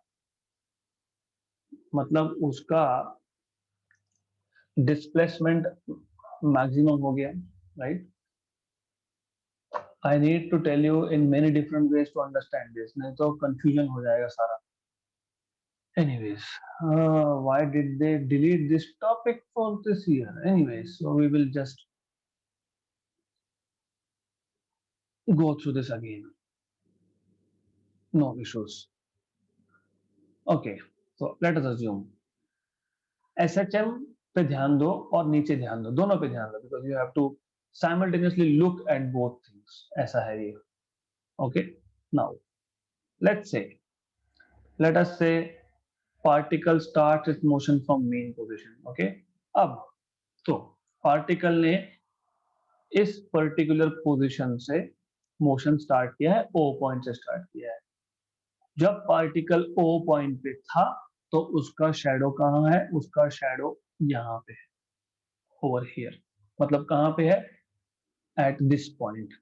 मतलब उसका डिस्प्लेसमेंट मैक्सिमम हो गया, right. I need to tell you in many different ways to understand this, नहीं तो कंफ्यूजन हो जाएगा सारा। Anyways, why did they delete this topic for this year? Anyways, so we will just go through this again. No issues. Okay, so let us assume SHM पे ध्यान दो और नीचे ध्यान दो, दोनों पे ध्यान दो, because you have to simultaneously look at both things। ऐसा है ये, okay। Now let us say particle starts its motion from mean position, okay। अब तो पार्टिकल ने इस पर्टिकुलर पोजीशन से मोशन स्टार्ट किया है, ओ पॉइंट से स्टार्ट किया है। जब पार्टिकल ओ पॉइंट पे था तो उसका शैडो कहाँ है? उसका शैडो यहाँ पे है, ओवर हियर। मतलब कहाँ पे है? At this point.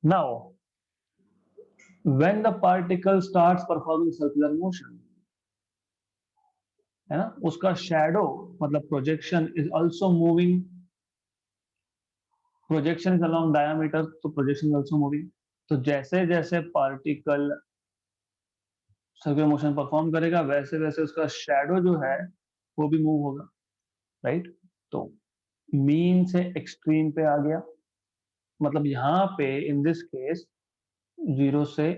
Now when the particle starts performing circular motion, है ना, उसका शैडो मतलब projection is also moving. Projection is along diameter, तो प्रोजेक्शन इज आल्सो मूविंग। तो जैसे जैसे पार्टिकल सर्कुलर मोशन परफॉर्म करेगा वैसे वैसे उसका शैडो जो है वो भी मूव होगा, राइट। तो मीन से एक्सट्रीम पे आ गया, मतलब यहाँ पे इन दिस केस 0 से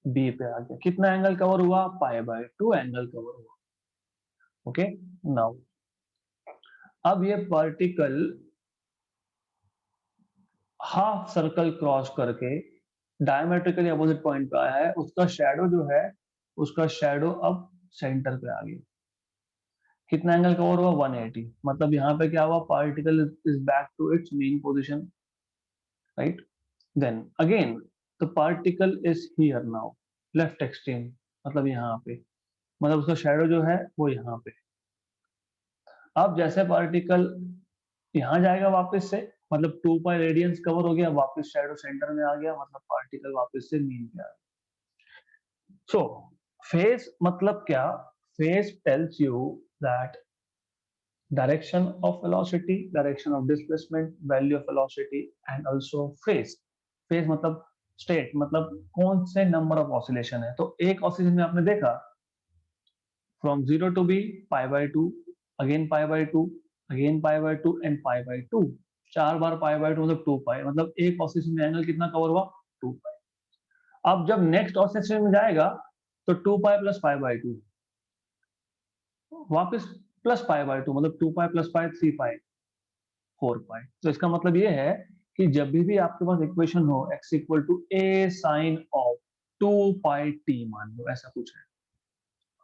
बी पे आ गया। कितना एंगल कवर हुआ? π/2 एंगल कवर हुआ। ओके, नाउ अब ये पार्टिकल हाफ सर्कल क्रॉस करके डायमेट्रिकली अपोजिट पॉइंट पे आया है, उसका शैडो जो है, उसका शैडो अब सेंटर पे आ गया। कितना एंगल कवर हुआ? 180। मतलब यहाँ पे क्या हुआ? Particle is back to its mean position, right. Then again the particle is here now, left extreme, मतलब यहाँ पे, मतलब उसका शैडो जो है वो यहाँ पे। अब जैसे पार्टिकल यहाँ जाएगा वापस से, मतलब 2 पाई रेडियंस कवर हो गया, वापस शैडो सेंटर में आ गया, मतलब पार्टिकल वापस से मीन पे आ गया। सो फेज मतलब क्या? Phase tells you that direction of velocity, direction of displacement, value of velocity and also phase। phase मतलब स्टेट, मतलब कौन से नंबर ऑफ ऑसिलेशन है। तो एक ऑसिलेशन में आपने देखा from 0 to b π/2, again π/2, again π/2 and π/2। 4 बार π/2 मतलब 2 पाई, मतलब एक ऑसिलेशन में एंगल कितना कवर हुआ? 2 पाई। अब जब नेक्स्ट ऑसिलेशन में जाएगा तो 2 पाई प्लस π/2 वापस प्लस π/2, मतलब 2 पाई प्लस पाई 3 पाई 4 पाई। तो इसका मतलब ये है कि जब भी आपके पास इक्वेशन हो x equal to a sine of 2 pi t, मान लो ऐसा कुछ है,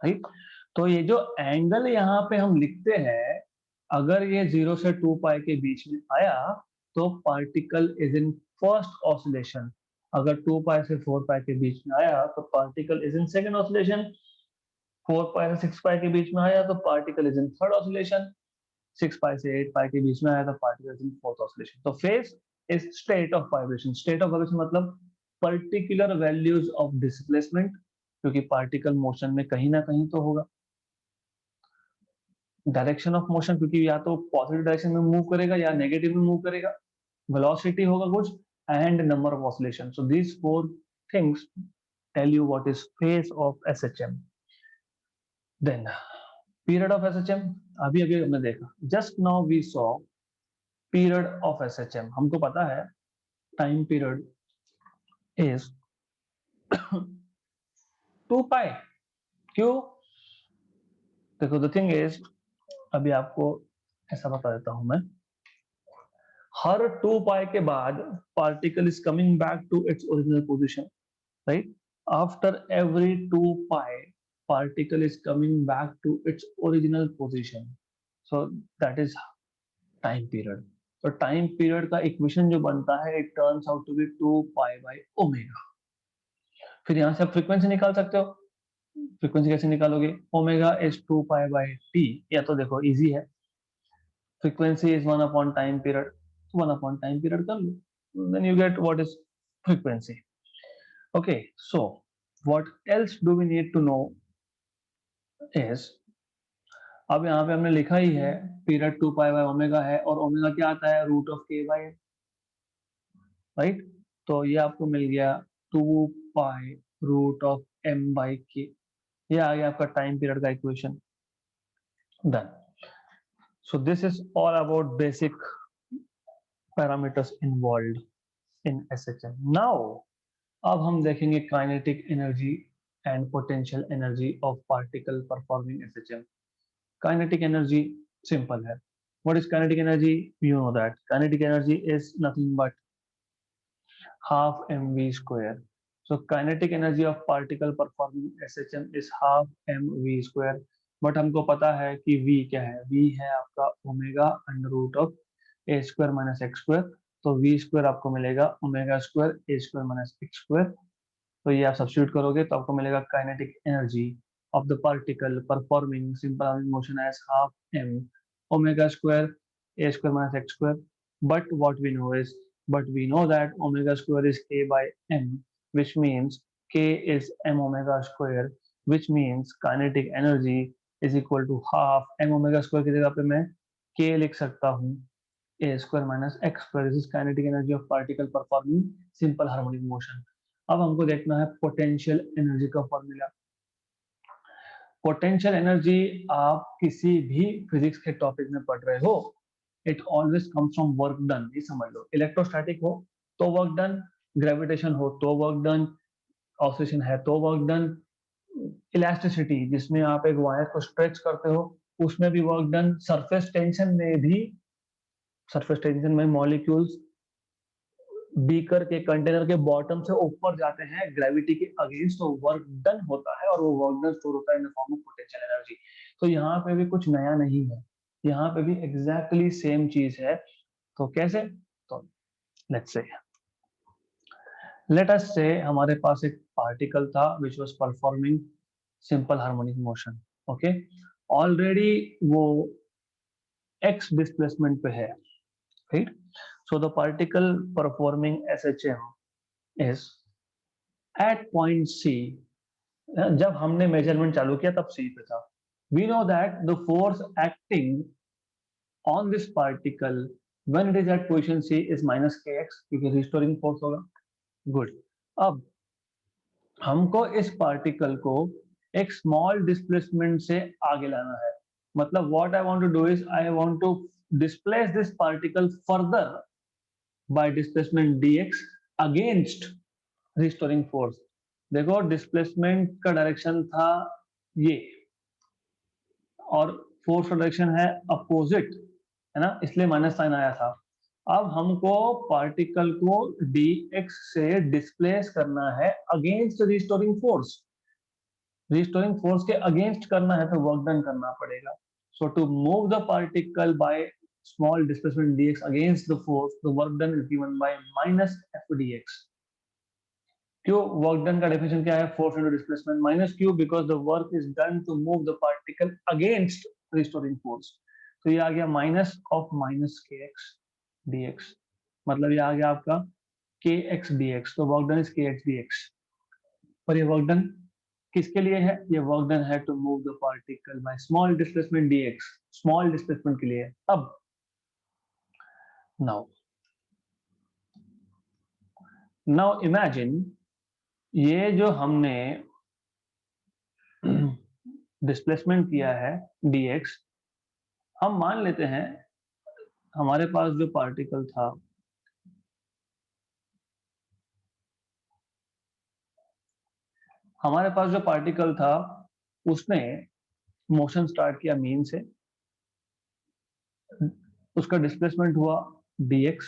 राइट। तो ये जो एंगल यहाँ पे हम लिखते हैं, अगर ये 0 से 2 पाई के बीच में आया तो particle is in first oscillation. अगर 2 पाई से 4 पाई के बीच में आया तो particle is in second oscillation. 4 पाई से 6 पाई के बीच में आया तो particle is in third oscillation. 6 पाई से 8 पाई के बीच में आया तो पार्टिकल इन फोर्थ ऑसिलेशन। तो phase is state of vibration. State of vibration मतलब पर्टिकुलर वैल्यूज ऑफ डिस्प्लेसमेंट, क्योंकि पार्टिकल मोशन में कहीं ना कहीं तो होगा। डायरेक्शन ऑफ मोशन, क्योंकि या तो पॉजिटिव डायरेक्शन में मूव करेगा या नेगेटिव में मूव करेगा। वेलोसिटी होगा कुछ, and number of oscillation. So these 4 things tell you what is phase of SHM. Then period of SHM, अभी अभी हमने देखा, just now we saw period of SHM. हमको पता है टाइम पीरियड इज 2 पाई। क्यों? देखो द थिंग इज, अभी आपको ऐसा बता देता हूं मैं, हर 2 पाई के बाद particle is coming back to its original position, right. After every 2 pi particle is coming back to its original position, so that is time period। तो टाइम पीरियड का इक्वेशन जो बनता है, it turns out to be 2 pi omega. फिर यहाँ से आप frequency निकाल सकते हो। फ्रीक्वेंसी कैसे निकालोगे? ओमेगा इज 2 पाई/टी, या तो देखो इजी है, frequency is 1 upon time period, 1 upon time period कर लो, then you get what is frequency. Okay, so what else do we need to know is, अब यहाँ पे हमने लिखा ही है पीरियड 2 पाई/ओमेगा है, और ओमेगा क्या आता है? रूट ऑफ के बाय, राइट। तो ये आपको मिल गया 2 पाई√ऑफ m/k। ये आ गया आपका टाइम पीरियड का equation. Done. So this is all about basic parameters involved in SHM. Now अब हम देखेंगे kinetic energy and potential energy of particle performing SHM. Kinetic energy simple है। What is kinetic energy? You know that kinetic energy is nothing but half mv square। So kinetic energy of particle performing SHM is half mv square। But हमको पता है कि v क्या है? v है आपका omega under root of a square minus x square. तो v square आपको मिलेगा ओमेगा स्क्वायर ए स्क्वायर माइनस एक्स स्क्वायर। तो ये आप सब्स्टिट्यूट करोगे तो आपको मिलेगा kinetic energy of the particle performing simple harmonic motion as half m omega square a square minus x square. But what we know is, but we know that omega square is k by m, which means k is m omega square, which means kinetic energy is equal to half m omega square की जगह पे मैं k लिख सकता हूँ a square minus x square. This is kinetic energy of particle performing simple harmonic motion. अब हमको देखना है पोटेंशियल एनर्जी का फॉर्मूला. पोटेंशियल एनर्जी आप किसी भी फिजिक्स के टॉपिक में पढ़ रहे हो, it always comes from work done. ये समझ लो, इलेक्ट्रोस्टैटिक हो तो वर्क डन, ग्रेविटेशन हो तो वर्क डन, ऑक्सीजन है तो वर्क डन, इलास्टिसिटी जिसमें आप एक वायर को स्ट्रेच करते हो उसमें भी वर्क डन, सरफेस टेंशन में भी, सरफेस टेंशन में मॉलिक्यूल्स बीकर के कंटेनर के बॉटम से ऊपर जाते हैं ग्रेविटी के अगेंस्ट, तो वर्क डन होता है और वो वर्क डन स्टोर होता है इन the form of potential energy. तो यहाँ पे भी कुछ नया नहीं है, यहाँ पे भी एग्जैक्टली सेम चीज है. तो कैसे? तो लेट अस से हमारे पास एक पार्टिकल था which was performing simple harmonic motion. Okay, already वो एक्स डिस्प्लेसमेंट पे है, right? So the particle performing SHM is at point C. जब हमने मेजरमेंट चालू किया तब C पे था. We know that the force acting on this particle when it is at position C is minus kx, क्योंकि रिस्टोरिंग फोर्स होगा. Good. अब हमको इस पार्टिकल को एक स्मॉल डिस्प्लेसमेंट से आगे लाना है. मतलब what I want to do is I want to displace this particle further by displacement dx against restoring force. देखो डिस्प्लेसमेंट का डायरेक्शन था ये और फोर्स का डायरेक्शन है अपोजिट, है ना, इसलिए माइनस साइन आया था. अब हमको पार्टिकल को dx से डिस्प्लेस करना है against restoring force. Restoring force के अगेंस्ट करना है तो वर्क डन करना पड़ेगा. So to move the particle by small displacement dx against the force, the work done is given by minus f dx. क्यों? वर्क डन का definition क्या है? Force into displacement minus q, because the work is done to move the particle against restoring force. तो ये आ गया minus of minus k x d x, मतलब ये आ गया आपका के एक्स डी एक्स. तो work done is k x d x. पर ये वर्क डन किसके लिए है? ये वर्क डन है to move the particle by small displacement D x, small displacement के लिए. अब now imagine ये जो हमने डिस्प्लेसमेंट किया है dx, हम मान लेते हैं हमारे पास जो पार्टिकल था उसने मोशन स्टार्ट किया मीन से, उसका डिस्प्लेसमेंट हुआ dx,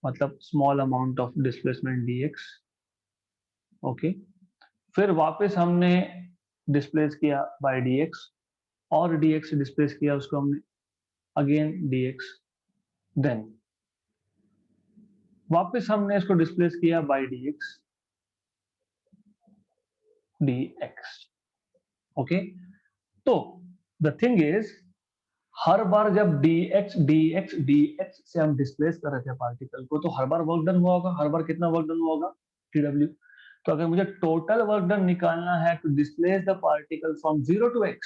मतलब small amount of displacement dx. Okay, फिर वापस हमने डिस्प्लेस किया बाय dx और dx से डिस्प्लेस किया उसको हमने अगेन dx, देन वापस हमने इसको डिस्प्लेस किया बाय dx dx. ओके, तो द थिंग इज हर बार जब dx dx dx से हम डिस्प्लेस कर रहे थे पार्टिकल को तो हर बार वर्क डन हुआ होगा. हर बार कितना वर्क डन हुआ होगा? tw. तो अगर मुझे टोटल वर्क डन निकालना है to displace the particle from 0 to x,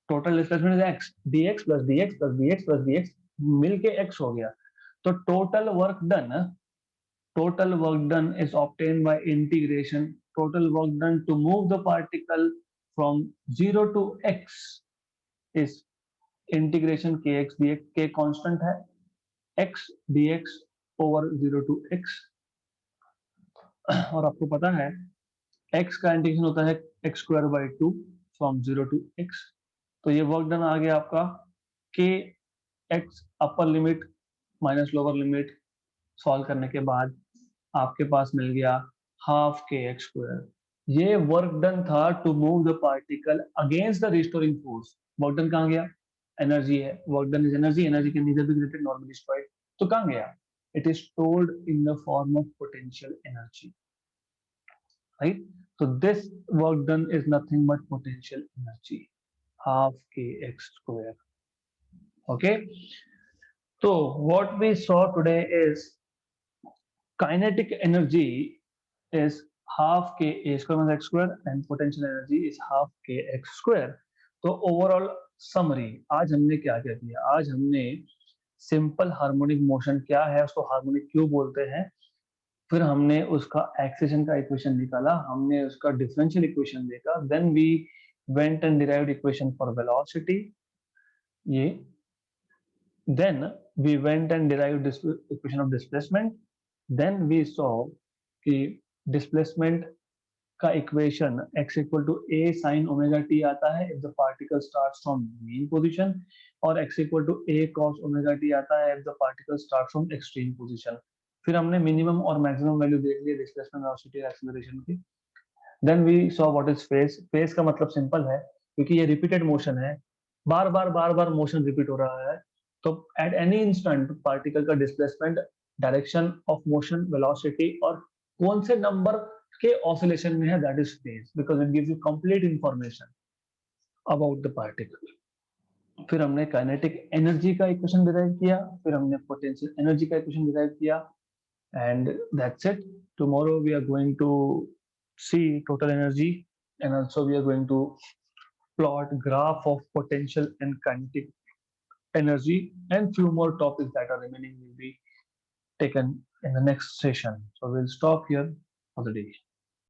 total displacement is x, dx plus dx plus dx plus dx मिलके x हो गया. तो total work done is obtained by integration. Total work done to move the particle from 0 to x is integration kx dx. k constant है, x dx over 0 to x. और आपको पता है x का इंटीग्रेशन होता है x square by 2 from 0 to x. तो ये वर्क डन आ गया आपका k x upper limit minus lower limit solve करने के बाद आपके पास मिल गया हाफ के एक्स स्क्वायर. ये वर्क डन था to move the particle against the restoring force. Work done कहाँ गया? एनर्जी है, work done is energy, energy can neither be created nor be destroyed. तो कहाँ गया? It is stored in the form of potential energy. right? So this work done is nothing but potential energy, half kx square. Okay. So what we saw today is kinetic energy is half k a square minus x square and potential energy is half k x square. तो overall summary आज हमने क्या क्या किया? आज हमने simple harmonic motion क्या है, उसको हार्मोनिक क्यों बोलते हैं, फिर हमने उसका एक्सेशन का इक्वेशन निकाला, हमने उसका डिफरेंशियल इक्वेशन देखा, then we went and derived equation for velocity, ये then we went and derived this equation of displacement, then we saw कि displacement का equation x equal to a sin omega t आता है if the particle starts from mean position और x equal to a cos omega t आता है if the particle starts from extreme position. फिर हमने minimum और maximum value देख लिया डिस्प्लेसमेंट वेलोसिटी और एक्सीलरेशन की. Then we saw what is phase. Phase का मतलब सिंपल है, क्योंकि ये रिपीटेड मोशन है, बार बार मोशन रिपीट हो रहा है, तो एट एनी इंस्टेंट पार्टिकल का displacement, direction of motion, velocity और कौन से नंबर के ऑसिलेशन में है, that is phase, because it gives you complete information about the particle. फिर हमने काइनेटिक एनर्जी का इक्वेशन डिराइव किया, फिर हमने पोटेंशियल एनर्जी का इक्वेशन डिराइव किया, and that's it. Tomorrow we are going to see total energy, and also we are going to plot graph of potential and kinetic energy, and few more topics that are remaining will be taken in the next session. So we'll stop here for the day.